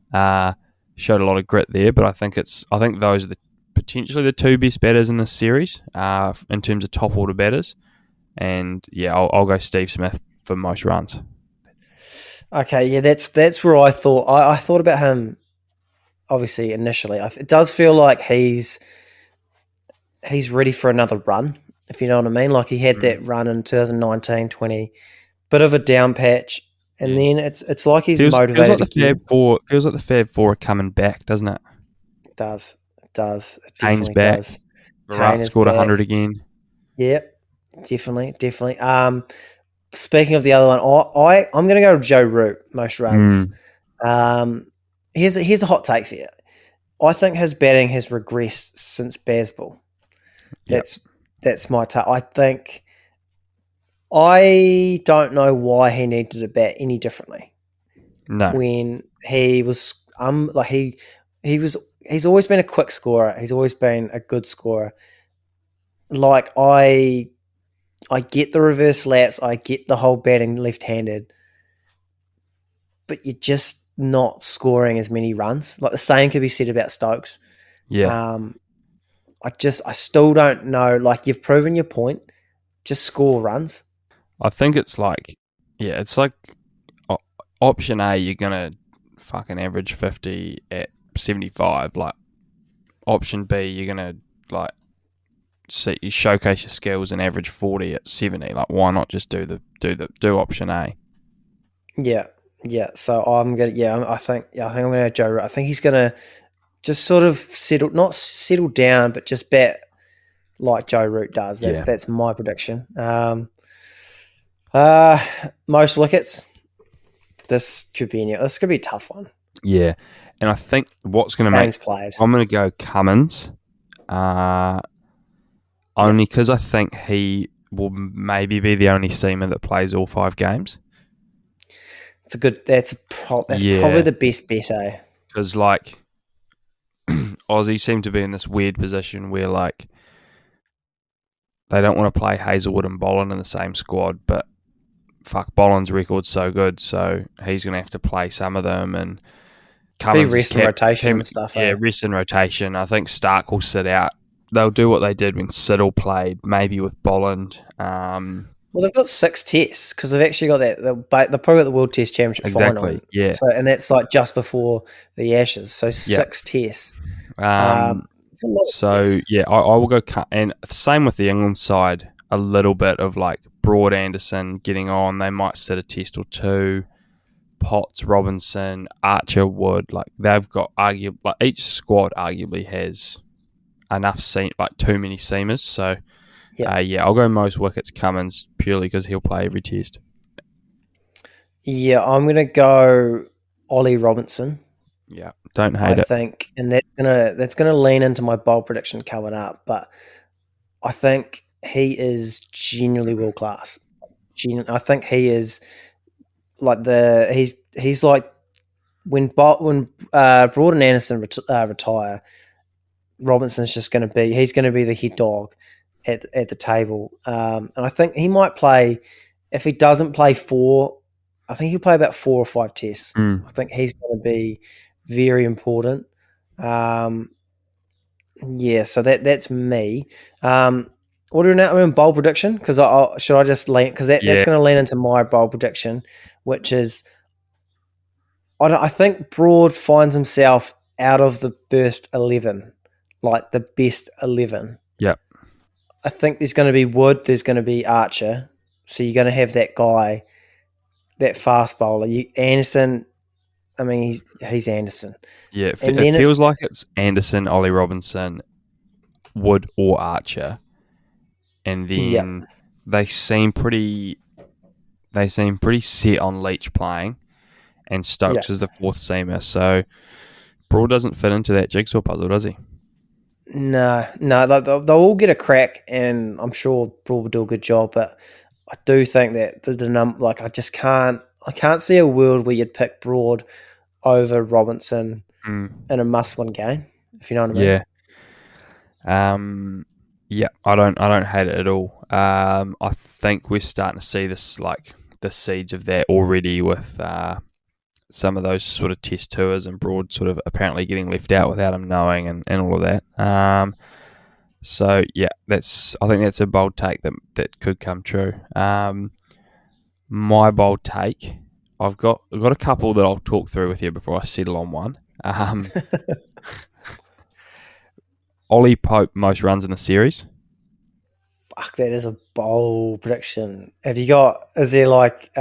Showed a lot of grit there, but I think those are potentially the 2 best batters in this series in terms of top order batters. And yeah, I'll go Steve Smith for most runs. Okay, yeah, that's where I thought I thought about him. Obviously, initially, it does feel like he's ready for another run, if you know what I mean. Like he had that run in 2019, 20, bit of a down patch, and then it's like he's motivated. Feels like the Fab Four are coming back, doesn't it? It does. It Kane's back. Virat scored 100 again. Yep, definitely. Speaking of the other one, I'm going to go Joe Root, most runs. Here's a hot take for you. I think his batting has regressed since Bazball. That's my take. I don't know why he needed to bat any differently. No. When he was he's always been a quick scorer. He's always been a good scorer. Like I get the reverse laps, I get the whole batting left-handed, but you're just not scoring as many runs. Like the same could be said about Stokes. Yeah. I still don't know. Like you've proven your point. Just score runs. I think it's like option A, you're gonna fucking average 50 at 75. Like option B, you're gonna like you showcase your skills and average 40 at 70. Like why not just do option A? Yeah. So I'm gonna. I think I'm gonna Joe Root. I think he's gonna just sort of not settle down, but just bat like Joe Root does. That's my prediction. Most wickets. this could be a tough one. Yeah, and I think what's going to Games played. I'm going to go Cummins, only because I think he will maybe be the only seamer that plays all 5 games. That's probably the best bet, eh? Because like Aussie seem to be in this weird position where like they don't want to play Hazelwood and Bolland in the same squad, but fuck, Bolland's record's so good, so he's going to have to play some of them, and Cummins rest and rotation and stuff. Yeah, rest and rotation. I think Stark will sit out. They'll do what they did when Siddle played, maybe with Bolland. Well, they've got 6 tests because they've actually got that. They've probably got the World Test Championship final. Yeah. So, and that's like just before the Ashes. So 6 tests. So yeah, I will go cut. And same with the England side. A little bit of like Broad, Anderson getting on. They might sit a test or 2. Potts, Robinson, Archer, Wood. Like they've got each squad arguably has enough too many seamers. So. I'll go most wickets Cummins purely because he'll play every test. Yeah, I'm going to go Ollie Robinson. Yeah, don't hate it. I think, and that's gonna lean into my bowl prediction coming up. But I think he is genuinely world class. I think he is like he's like when Broad and Anderson retire, Robinson's just going to be the head dog at the table, and I think he might play. If he doesn't play 4, I think he'll play about 4 or 5 tests. I think he's going to be very important. So that's me. What are we now in bowl prediction? Because should I just lean? Because that's going to lean into my bowl prediction, which is I think Broad finds himself out of the first 11, like the best 11. Yep. I think there's going to be Wood, there's going to be Archer. So you're going to have that guy, that fast bowler. Anderson, I mean, he's Anderson. Yeah, it feels like it's Anderson, Ollie Robinson, Wood or Archer. And then they seem pretty set on Leach playing, and Stokes is the 4th seamer. So Broad doesn't fit into that jigsaw puzzle, does he? No, they'll all get a crack, and I'm sure Broad will do a good job. But I do think that I can't see a world where you'd pick Broad over Robinson in a must-win game. If you know what I mean. Yeah. I don't hate it at all. I think we're starting to see this, like the seeds of that already with some of those sort of test tours, and Broad sort of apparently getting left out without him knowing, and all of that. So yeah, I think that's a bold take that could come true. My bold take, I've got a couple that I'll talk through with you before I settle on one. Ollie Pope most runs in the series. Fuck, that is a bold prediction. Have you got? Is there like?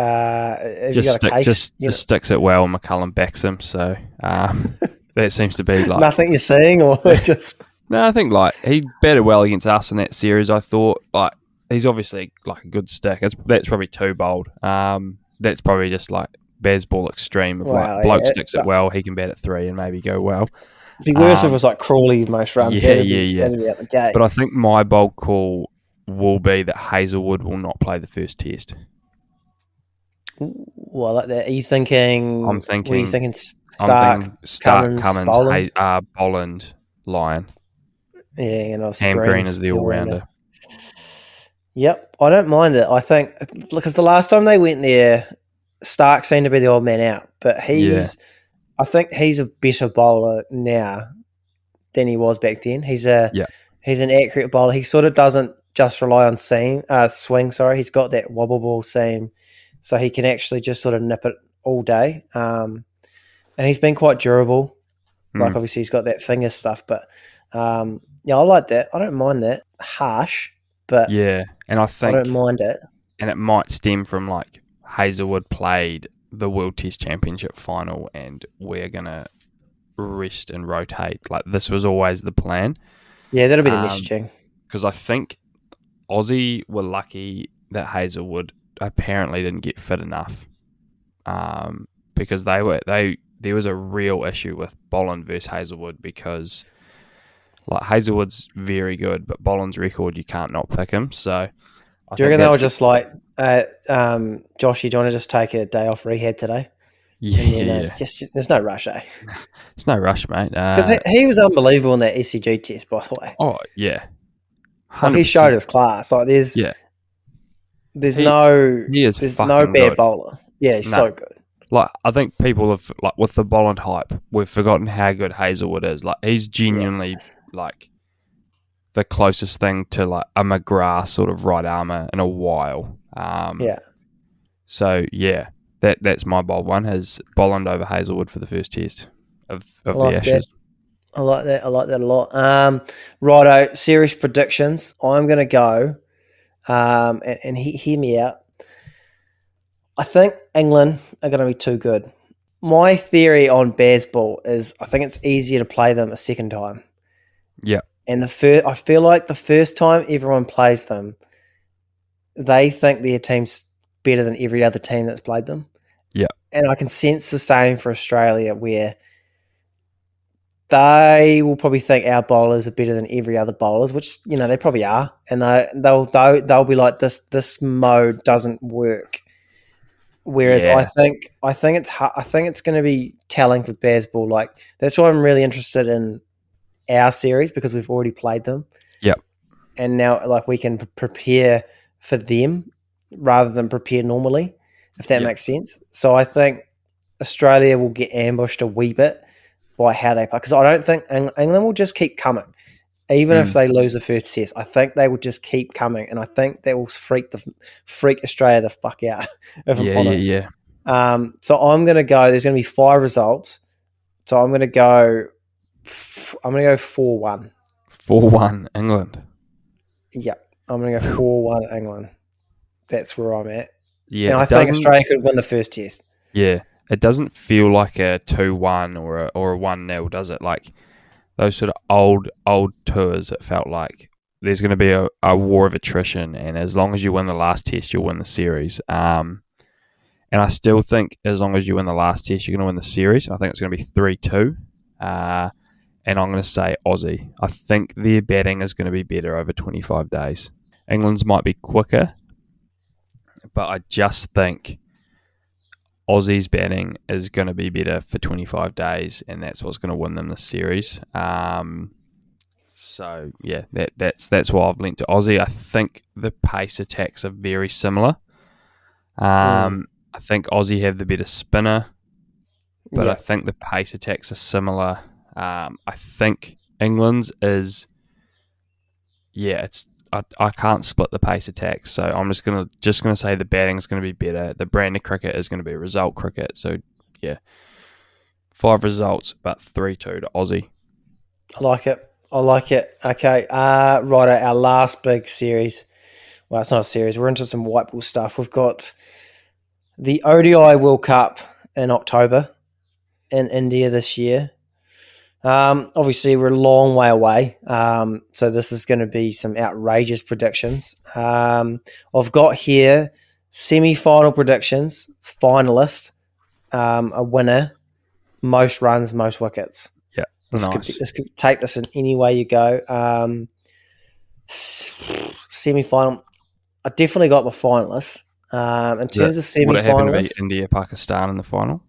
Just sticks it well, and McCullum backs him. So that seems to be like nothing you're seeing, or just. No, I think like he batted well against us in that series. I thought like he's obviously like a good stick. That's probably too bold. That's probably just like Bazball extreme of bloke sticks it well. He can bat at 3 and maybe go well. It'd be worse if it was like Crawley most runs. That'd be out the gate. But I think my bold call will be that Hazelwood will not play the first test. Well, like that. Are you thinking? I'm thinking. What are you thinking? Stark, Cummins, Bolland, Lyon. Yeah, and also Cam Green is the all-rounder. Yep, I don't mind it. I think because the last time they went there, Stark seemed to be the old man out, but I think he's a better bowler now than he was back then. He's an accurate bowler. He sort of doesn't just rely on swing. Sorry, he's got that wobble ball seam, so he can actually just sort of nip it all day. And he's been quite durable. Like obviously he's got that finger stuff, but I like that. I don't mind that. Harsh, but and I think I don't mind it. And it might stem from like Hazelwood played the World Test Championship final, and we're gonna rest and rotate. Like this was always the plan. Yeah, that'll be the messaging. Because I think Aussie were lucky that Hazelwood apparently didn't get fit enough. because there was a real issue with Bolland versus Hazelwood because like Hazelwood's very good, but Bolland's record you can't not pick him. So do you reckon they were just like, Joshy, do you want to just take a day off rehab today? Yeah. Just, there's no rush, eh? It's no rush, mate. Because he was unbelievable in that ECG test, by the way. Oh, yeah. Like he showed his class. Like there's no bad good. bowler. Yeah, he's so good. Like I think people have like with the Bolland hype, we've forgotten how good Hazelwood is. Like he's genuinely like the closest thing to like a McGrath sort of right armour in a while. So yeah, that's my bold one is Bolland over Hazelwood for the first test of the Ashes. I like that. I like that a lot. Righto, series predictions. I'm going to go, and hear me out. I think England are going to be too good. My theory on baseball is I think it's easier to play them a second time. Yeah. And I feel like the first time everyone plays them, they think their team's better than every other team that's played them. Yeah. And I can sense the same for Australia where they will probably think our bowlers are better than every other bowlers, which, they probably are. And they'll be like, this mode doesn't work. Whereas I think it's going to be telling for baseball. Like that's why I'm really interested in our series because we've already played them. Yep. And now like we can prepare for them rather than prepare normally, if that makes sense. So I think Australia will get ambushed a wee bit by how they play because I don't think England will just keep coming. Even if they lose the first test, I think they will just keep coming, and I think that will freak Australia the fuck out. If I'm honest. Yeah. So I'm going to go. There's going to be 5 results. So I'm going to go 4-1. 4-1 England. Yeah, I'm going to go 4-1 England. That's where I'm at. Yeah, and I think Australia could win the first test. Yeah, it doesn't feel like a 2-1 or a 1-0, does it? Like those sort of old tours, it felt like there's going to be a war of attrition, and as long as you win the last test, you'll win the series. And I still think as long as you win the last test, you're going to win the series. I think it's going to be 3-2. And I'm going to say Aussie. I think their batting is going to be better over 25 days. England's might be quicker, but I just think Aussie's batting is going to be better for 25 days, and that's what's going to win them the series. So yeah, that's why I've linked to Aussie. I think the pace attacks are very similar. I think Aussie have the better spinner, but I think the pace attacks are similar. I think England's is I can't split the pace attacks, so I'm just gonna say the batting is going to be better. The brand of cricket is going to be result cricket. So yeah, 5 results, but 3-2 to Aussie. I like it. Okay, righto. Our last big series. Well, it's not a series. We're into some white ball stuff. We've got the ODI World Cup in October in India this year. Obviously, we're a long way away, so this is going to be some outrageous predictions. I've got here semi-final predictions, finalist, a winner, most runs, most wickets. Yeah, This could take this in any way you go. Semi-final, I definitely got my finalists. In terms of semi-finalists, would it happen to be India, Pakistan in the final?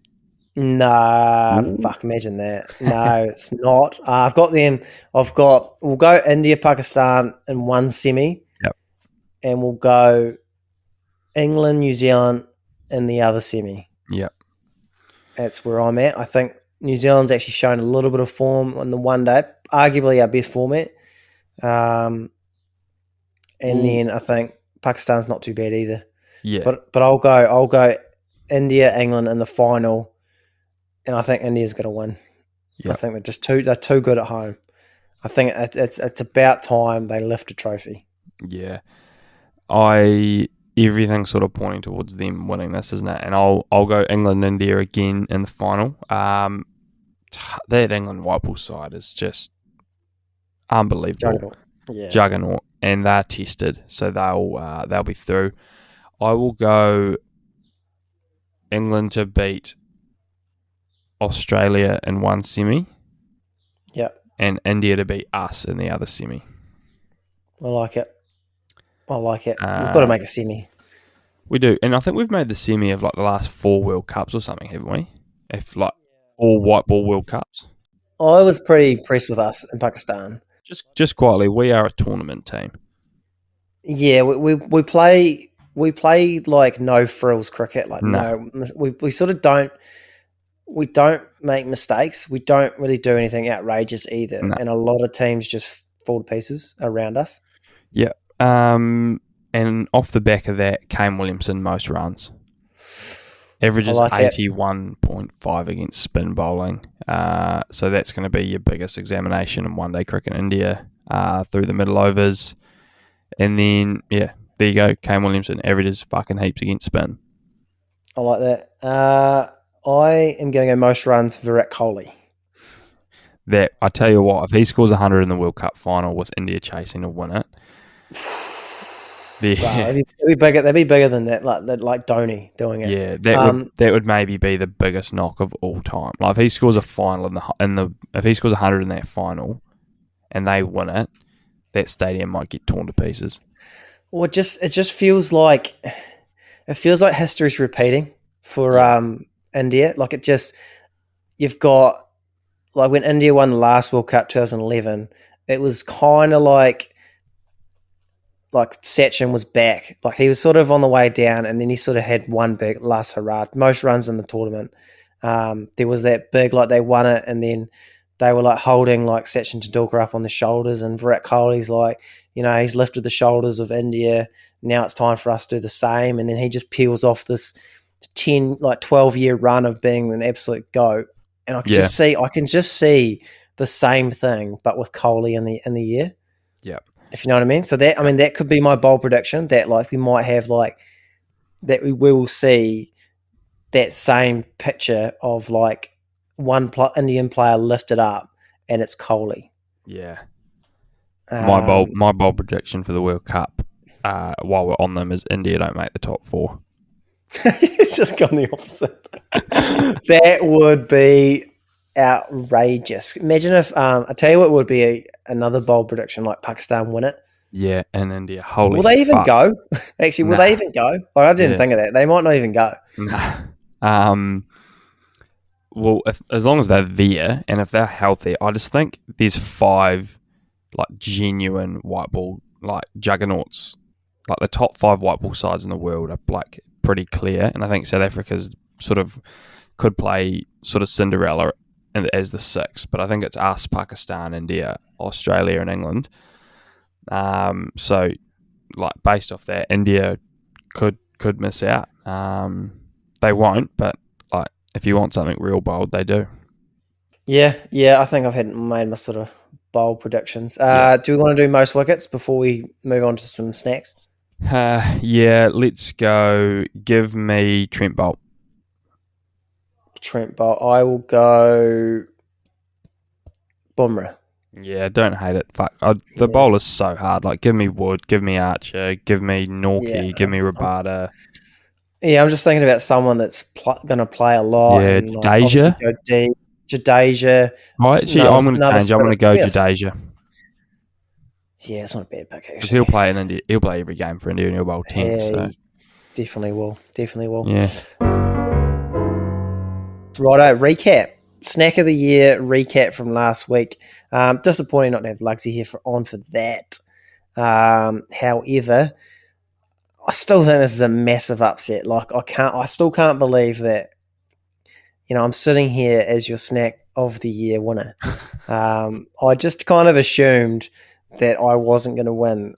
Nah, fuck, imagine that. No, it's not. I've got them. We'll go India, Pakistan in one semi. Yep. And we'll go England, New Zealand in the other semi. Yep. That's where I'm at. I think New Zealand's actually shown a little bit of form on the one day, arguably our best format. And then I think Pakistan's not too bad either. Yeah. But I'll go India, England in the final. And I think India's going to win. Yep. I think they're too good at home. I think it's about time they lift a trophy. Yeah, everything's sort of pointing towards them winning this, isn't it? And I'll go England, India again in the final. That England white ball side is just unbelievable, juggernaut, and they're tested, so they'll be through. I will go England to beat Australia in one semi. Yep. And India to beat us in the other semi. I like it. We've got to make a semi. We do. And I think we've made the semi of like the last 4 World Cups or something, haven't we? If like all white ball World Cups. I was pretty impressed with us in Pakistan. Just quietly, we are a tournament team. Yeah, we play like no frills cricket. Like no, we sort of don't. We don't make mistakes. We don't really do anything outrageous either. No. And a lot of teams just fall to pieces around us. Yeah. And off the back of that, Kane Williamson most runs. Averages like 81.5 against spin bowling. So that's going to be your biggest examination in one-day cricket in India through the middle overs. And then, yeah, there you go. Kane Williamson averages fucking heaps against spin. I like that. I am going to go most runs Virat Kohli. That, I tell you what, if he scores 100 in the World Cup final with India chasing to win it, that'd be bigger than that, like Dhoni doing it. Yeah, that would maybe be the biggest knock of all time. Like if he scores a final if he scores 100 in that final, and they win it, that stadium might get torn to pieces. Well, it just feels like history's repeating for India. Like you've got like when India won the last World Cup 2011, it was kind of like Sachin was back. Like he was sort of on the way down, and then he sort of had one big last hurrah, most runs in the tournament. There was that big, like they won it, and then they were like holding like Sachin Tendulkar up on the shoulders, and Virat Kohli's like, he's lifted the shoulders of India. Now it's time for us to do the same. And then he just peels off this 12-year run of being an absolute GOAT. And I can just see the same thing, but with Kohli in the year. Yeah. If you know what I mean. So that could be my bold prediction, that like we might have like that we will see that same picture of like one Indian player lifted up, and it's Kohli. Yeah. My bold prediction for the World Cup, while we're on them, is India don't make the top 4. It's just gone the opposite. That would be outrageous. Imagine if I tell you what would be another bold prediction, like Pakistan win it. Yeah, and India. Holy will they even fuck. go? Actually, will they even go? Like, I didn't think of that. They might not even go. Nah. Well, as long as they're there and if they're healthy, I just think there's 5 like genuine white ball like juggernauts. Like the top 5 white ball sides in the world are like pretty clear, and I think South Africa's sort of could play sort of Cinderella as the 6th, but I think it's us, Pakistan, India, Australia, and England. So like based off that, India could miss out. They won't, but like if you want something real bold, they do. Yeah. I think I've made my sort of bold predictions. Do we want to do most wickets before we move on to some snacks? Yeah, let's go. Give me Trent Bolt. I will go Bumrah. Yeah, don't hate it. Fuck, the bowl is so hard. Like, give me Wood, give me Archer, give me Norkie, give me Rabada. Yeah, I'm just thinking about someone that's going to play a lot. Yeah, Jadeja. Jadeja. Oh, actually, I'm going to change. I'm going to go Jadeja. Yeah, it's not a bad pick, actually. Because he'll play in India. He'll play every game for India and he'll bowl 10. Yeah, so. Definitely will. Yeah. Righto, recap. Snack of the year recap from last week. Disappointing not to have Lugsy here for that. However, I still think this is a massive upset. Like I still can't believe that. I'm sitting here as your snack of the year winner. I just kind of assumed that I wasn't going to win,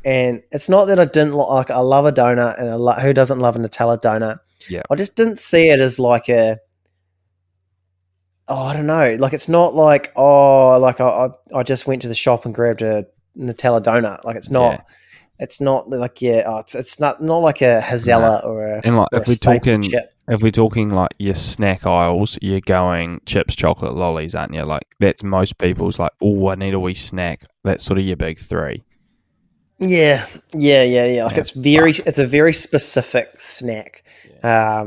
and it's not that I didn't like. I love a donut, and who doesn't love a Nutella donut? Yeah, I just didn't see it as like a. Oh, I don't know. Like it's not like I just went to the shop and grabbed a Nutella donut. Like it's not. Yeah. It's not like it's not like a Hazella or a. And like or if we're talking like your snack aisles, you're going chips, chocolate, lollies, aren't you? Like that's most people's like, oh, I need a wee snack. That's sort of your big 3. Yeah. Like it's a very specific snack. Yeah.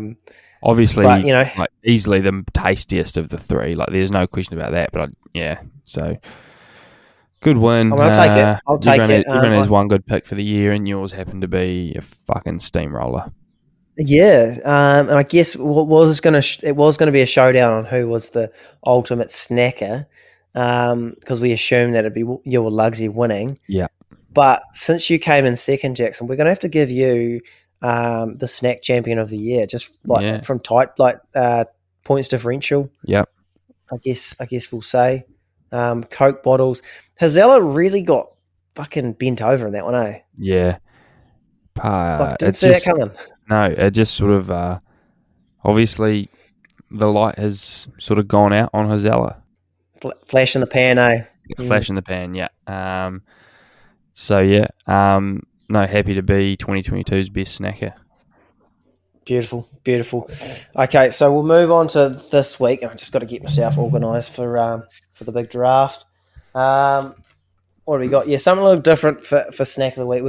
Obviously, but like easily the tastiest of the three. Like there's no question about that. But so good win. I mean, I'll take it. I'll take it. Everyone has one good pick for the year, and yours happened to be a fucking steamroller. Yeah, and I guess it was going to be a showdown on who was the ultimate snacker, because we assumed that it'd be you or Lugsy winning. Yeah. But since you came in second, Jackson, we're going to have to give you the snack champion of the year, just from points differential. Yep. I guess we'll say Coke bottles. Hazella really got fucking bent over in that one, eh? Yeah. Didn't see that coming. No, it just sort of obviously the light has sort of gone out on Hazella. Flash in the pan, eh? Flash in the pan, yeah. Happy to be 2022's best snacker. Beautiful. Okay, so we'll move on to this week, and I just got to get myself organised for the big draft. What do we got? Yeah, something a little different for snack of the week.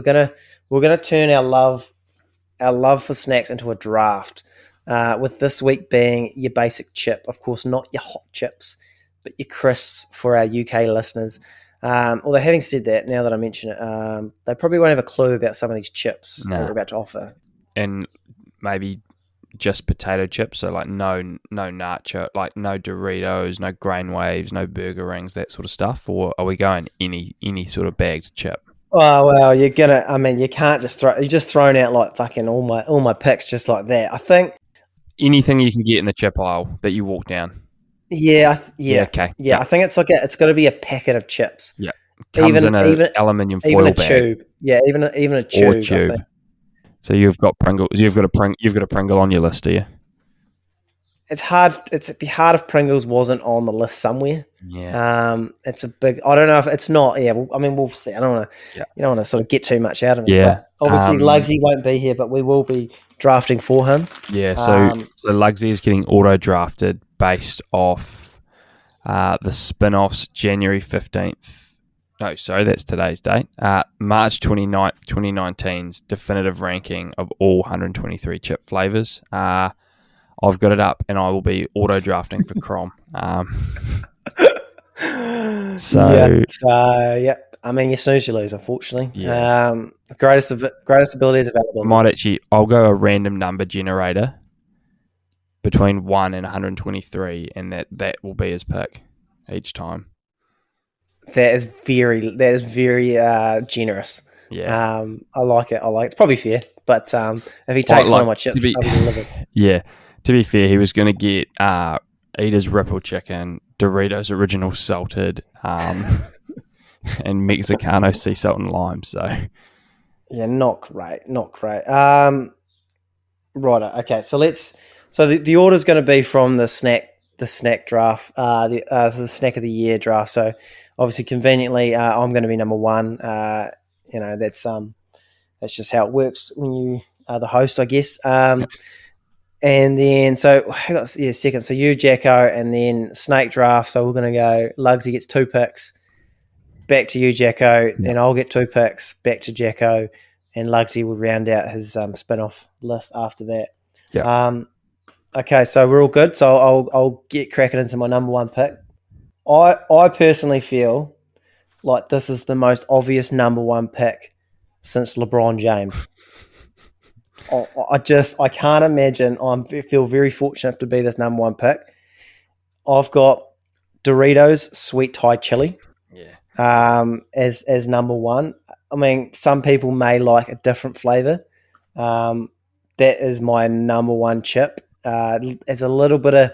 We're gonna turn our love for snacks into a draft. With this week being your basic chip, of course, not your hot chips, but your crisps for our UK listeners. Although having said that, now that I mention it, they probably won't have a clue about some of these chips that we're about to offer. And maybe just potato chips, so like no nacho, like no Doritos, no grain waves, no burger rings, that sort of stuff, or are we going any sort of bagged chip? Oh well, you can't just you're just throwing out like fucking all my picks just like that. I think anything you can get in the chip aisle that you walk down. Yeah. Okay. Yeah, I think it's got to be a packet of chips. Yeah. Comes in an aluminium foil bag. Tube. Yeah, even a tube. Or tube. I think. So you've got Pringles. You've got a Pringle on your list, do you? It's hard. It'd be hard if Pringles wasn't on the list somewhere. Yeah. It's a big. I don't know if it's not. Yeah. We'll see. I don't want to. You don't want to sort of get too much out of it. Yeah. But obviously, Lugsy won't be here, but we will be drafting for him. Yeah. So Lugsy is getting auto drafted based off the spin-offs January 15th. No, sorry, that's today's date. March 29th, 2019's definitive ranking of all 123 chip flavours. I've got it up, and I will be auto drafting for Crom. Yeah. I mean, you snooze, you lose. Unfortunately, greatest abilities available. I'll go a random number generator between 1 and 123, and that will be his pick each time. That is very generous. Yeah. I like it. It's probably fair, but if he takes one of my chips, I'll be livid. Yeah. To be fair, he was going to get Eater's Ripple Chicken, Doritos Original Salted, and Mexicano Sea Salt and Lime. So, yeah, not great. Righto. Okay, so the order's going to be from the snack draft, the snack of the year draft. So, obviously, conveniently, I'm going to be number one. That's just how it works when you are the host, I guess. And then, so I got second. So you, Jacko, and then snake draft. So we're going to go. Lugsy gets 2 picks. Back to you, Jacko. Then I'll get 2 picks. Back to Jacko, and Lugsy will round out his spin-off list after that. Yeah. Okay, so we're all good. So I'll get cracking into my number 1 pick. I personally feel like this is the most obvious number 1 pick since LeBron James. I can't imagine. I feel very fortunate to be this number 1 pick. I've got Doritos Sweet Thai Chili. Yeah. As number 1. I mean, some people may like a different flavor. That is my number 1 chip. It's a little bit of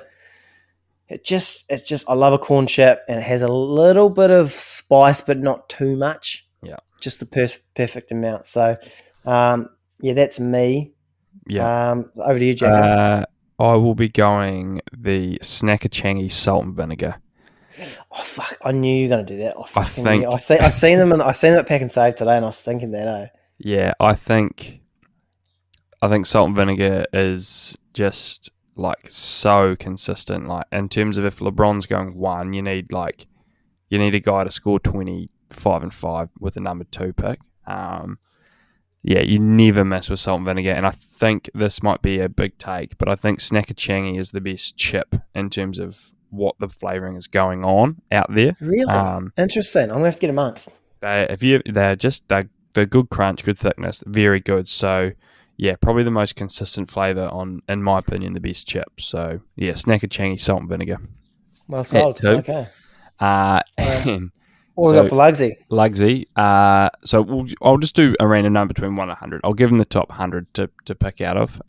I love a corn chip, and it has a little bit of spice, but not too much. Yeah. Just the perfect amount. So, that's me. Yeah. Over to you, Jack. I will be going the Snackachangi salt and vinegar. Oh fuck! I knew you were going to do that. I think I seen them at Pack and Save today, and I was thinking that. Yeah, I think salt and vinegar is just like so consistent. Like in terms of if LeBron's going 1, you need a guy to score 25 and 5 with a number 2 pick. Yeah, you never miss with salt and vinegar. And I think this might be a big take, but I think Snackachangi is the best chip in terms of what the flavouring is going on out there. Really? Interesting. I'm going to have to get amongst. They're good crunch, good thickness, very good. So, yeah, probably the most consistent flavour in my opinion, the best chip. So, yeah, Snackachangi, salt and vinegar. Well sold. Okay. And What we got for Lugsy? Lugsy. So I'll just do a random number between 1 and 100. I'll give them the top 100 to pick out of.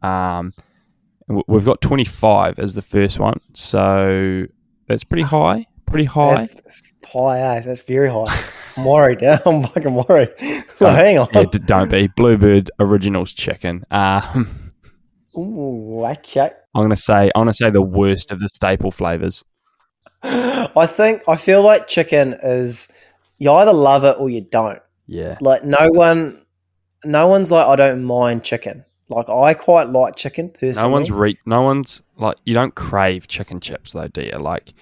We've got 25 as the first one. So that's pretty high. Pretty high. That's high, eh? That's very high. I'm worried now. I'm fucking worried. Hang on. Yeah, don't be. Bluebird Originals chicken. Ooh, okay. I'm gonna say the worst of the staple flavors. I feel like chicken is you either love it or you don't. Yeah. Like no one's like I don't mind chicken. Like I quite like chicken personally. No one's like you don't crave chicken chips though, do you? Like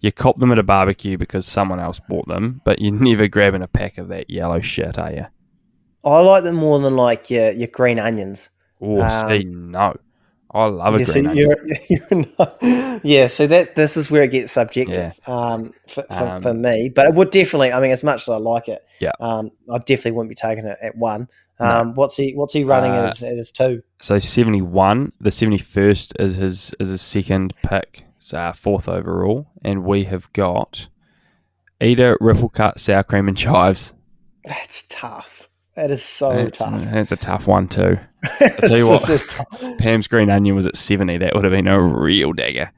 you cop them at a barbecue because someone else bought them, but you're never grabbing a pack of that yellow shit, are you? I like them more than like your green onions. Oh, see, no. I love a green onion. Yeah, so this is where it gets subjective for me. But it would definitely, I mean, as much as I like it, I definitely wouldn't be taking it at 1. No. What's he running at his 2? So 71. The 71st is his second pick, so 4th overall. And we have got Eda Ripple Cut Sour Cream and Chives. That's tough. That is so tough. That's a tough one too. I'll tell you what, Pam's green onion was at 70. That would have been a real dagger.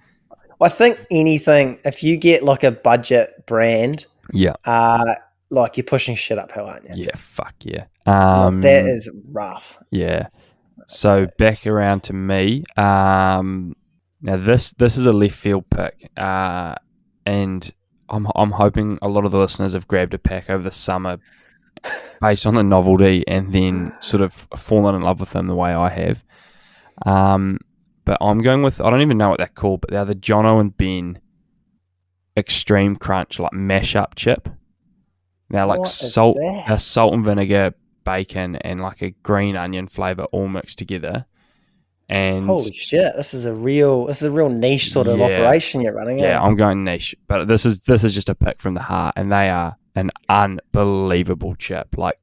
I think anything, if you get like a budget brand, like you're pushing shit uphill, aren't you? Yeah, fuck yeah. That is rough. Yeah. So back around to me. Now this is a left field pick, and I'm hoping a lot of the listeners have grabbed a pack over the summer based on the novelty and then sort of fallen in love with them the way I have. But I'm going with, I don't even know what they're called, but they're the Jono and Ben Extreme Crunch, like mashup chip. Now, like salt and vinegar, bacon, and like a green onion flavour all mixed together. And holy shit, this is a real niche sort of operation you're running. Yeah, I'm going niche, but this is just a pick from the heart, and they are an unbelievable chip. Like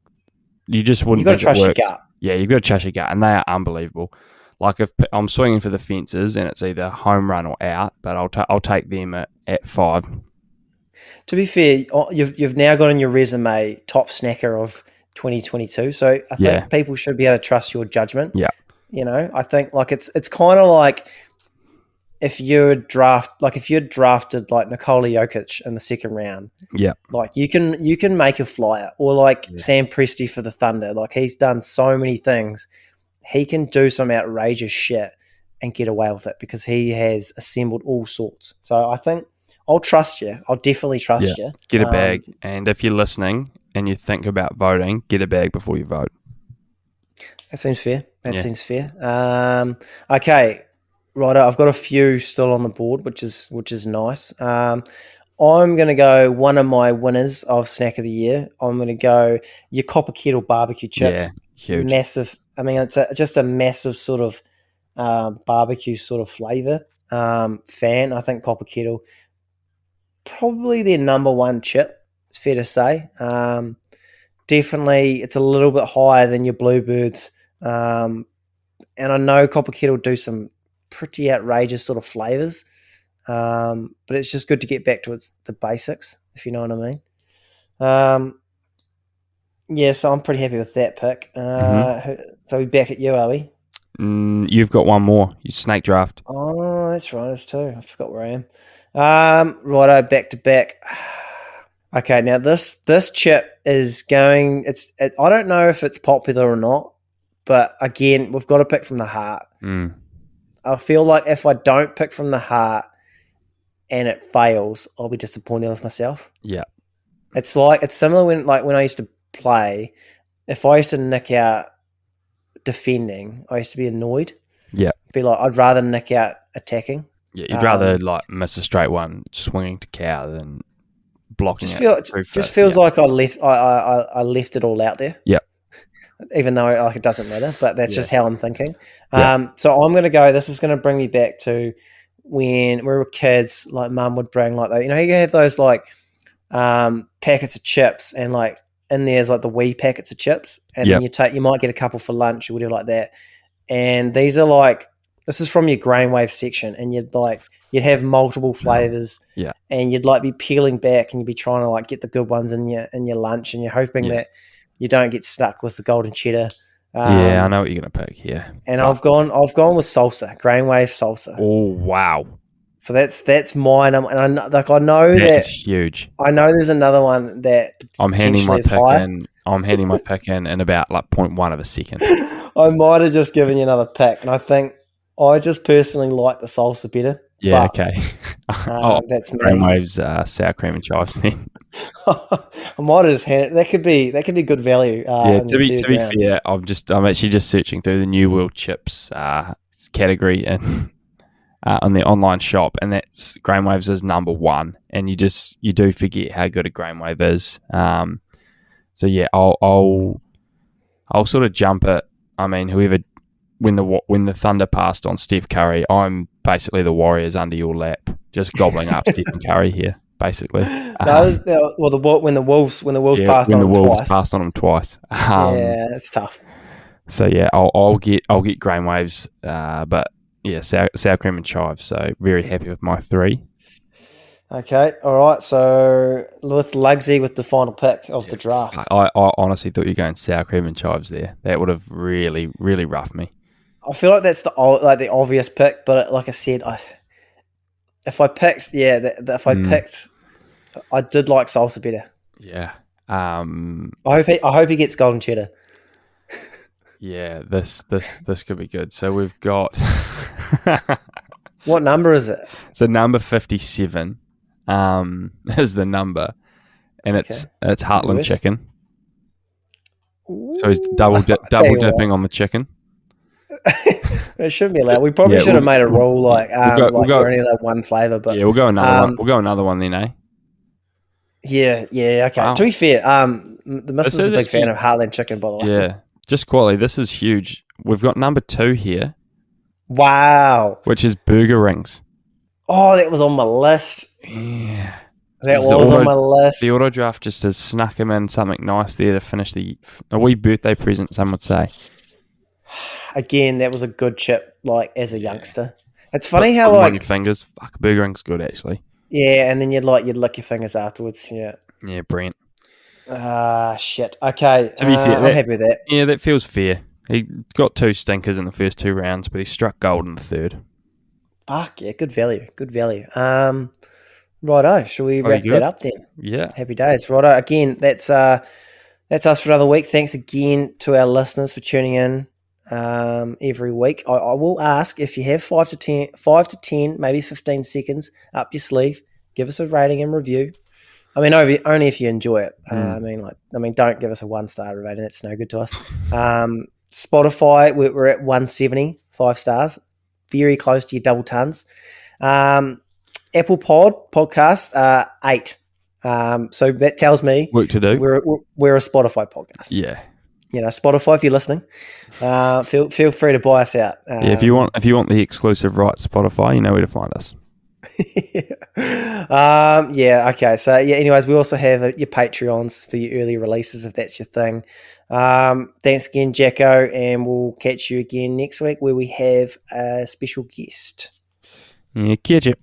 you just wouldn't. You got to trust your gut. Yeah, you've got to trust your gut, and they are unbelievable. Like if I'm swinging for the fences, and it's either home run or out, but I'll take them at 5. To be fair, you've now got on your resume top snacker of 2022, so I think people should be able to trust your judgment. Yeah, you know, I think like it's kind of like if you're drafted like Nikola Jokic in the second round, like you can make a flyer, or like Sam Presti for the Thunder. Like he's done so many things, he can do some outrageous shit and get away with it because he has assembled all sorts. So I think I'll trust you. I'll definitely trust you. Get a bag, and if you're listening and you think about voting, get a bag before you vote. That seems fair. Seems fair. Okay. Right, I've got a few still on the board, which is nice. I'm going to go one of my winners of Snack of the Year. I'm going to go your Copper Kettle barbecue chips. Yeah, huge. Massive. I mean, it's just a massive sort of barbecue sort of flavour fan. I think Copper Kettle, probably their number one chip, it's fair to say. Definitely, it's a little bit higher than your Bluebirds. And I know Copper Kettle do some pretty outrageous sort of flavors, but it's just good to get back to the basics, if you know what I mean. So I'm pretty happy with that pick. So we're back at you, are we? You've got one more. You snake draft. Oh, that's right. That's two. I forgot where I am. Righto, back to back. Okay, now this chip is going. I don't know if it's popular or not, but again, we've got to pick from the heart. I feel like if I don't pick from the heart and it fails, I'll be disappointed with myself. Yeah. It's similar when I used to play. If I used to nick out defending, I used to be annoyed. Yeah. Be like, I'd rather nick out attacking. Yeah, you'd rather like miss a straight one swinging to cow than blocking it. Just feels like I left it all out there. Yeah. even though like it doesn't matter, but that's just how I'm thinking. Yeah. So I'm going to go, this is going to bring me back to when we were kids, like mum would bring like, you know, you have those like packets of chips and like in there's like the wee packets of chips and then you might get a couple for lunch or whatever like that. And these are like, this is from your Grainwave section and you'd have multiple flavors and you'd like be peeling back and you'd be trying to like get the good ones in your lunch and you're hoping that you don't get stuck with the golden cheddar. I know what you're going to pick. Yeah. And I've gone with salsa, Grainwave salsa. Oh, wow. So that's mine. And I know that's huge. I know there's another one that I'm handing my pick in. I'm handing my pick in about like 0.1 of a second. I might have just given you another pick, and I think I just personally like the salsa better. Yeah, but, okay. That's me. Grainwave's sour cream and chives then. I might have just handed that could be good value. To be fair, I'm actually just searching through the New World Chips category and on the online shop, and that's Grainwave's is number one, and you do forget how good a Grainwave is. So yeah, I'll sort of jump it. I mean, when the Thunder passed on Steph Curry, I'm basically the Warriors under your lap, just gobbling up Stephen Curry here, basically. When the Wolves passed on him twice. Yeah, it's tough. So yeah, I'll get Grainwaves, but yeah, sour cream and chives. So very happy with my three. Okay, all right. So with Lugsy with the final pick of the draft. I honestly thought you were going sour cream and chives there. That would have really, really roughed me. I feel like that's the obvious pick, but like I said, I did like salsa better. Yeah. I hope he gets golden cheddar. Yeah, this could be good. So we've got what number is it? So number 57 is the number, and it's Heartland AUS. chicken. Ooh, so he's double dipping on the chicken. It shouldn't be allowed. We probably should have made a rule you're only allowed one flavour. But yeah, we'll go another one. We'll go another one then, eh? Yeah, okay. Wow. To be fair, the missus is a big fan of Heartland chicken, by the way. Yeah, just quietly, this is huge. We've got number 2 here. Wow. Which is burger rings. Oh, that was on my list. Yeah. That was on my list. The auto draft just has snuck him in something nice there to finish a wee birthday present, some would say. Again, that was a good chip, like, as a youngster. It's funny how, on your fingers. Fuck, burger ring's good, actually. Yeah, and then you'd lick your fingers afterwards, yeah. Yeah, Brent. Shit. Okay, to be fair, I'm happy with that. Yeah, that feels fair. He got 2 stinkers in the first 2 rounds, but he struck gold in the third. Fuck, yeah, good value. Righto, shall we wrap that up then? Yeah. Happy days. Righto, again, that's us for another week. Thanks again to our listeners for tuning in every week. I will ask if you have 5 to 10, maybe 15 seconds up your sleeve, give us a rating and review. I mean, only if you enjoy it. I mean, don't give us a 1-star rating. That's no good to us. Spotify, we're at 170, 5 stars, very close to your double tons. Apple Podcasts, 8. So that tells me work to do. We're a Spotify podcast. Yeah. You know, Spotify, if you're listening, feel free to buy us out. If you want the exclusive rights, Spotify, you know where to find us. Okay. So anyways, we also have your Patreons for your early releases if that's your thing. Thanks again, Jacko, and we'll catch you again next week where we have a special guest. Yeah, catch you.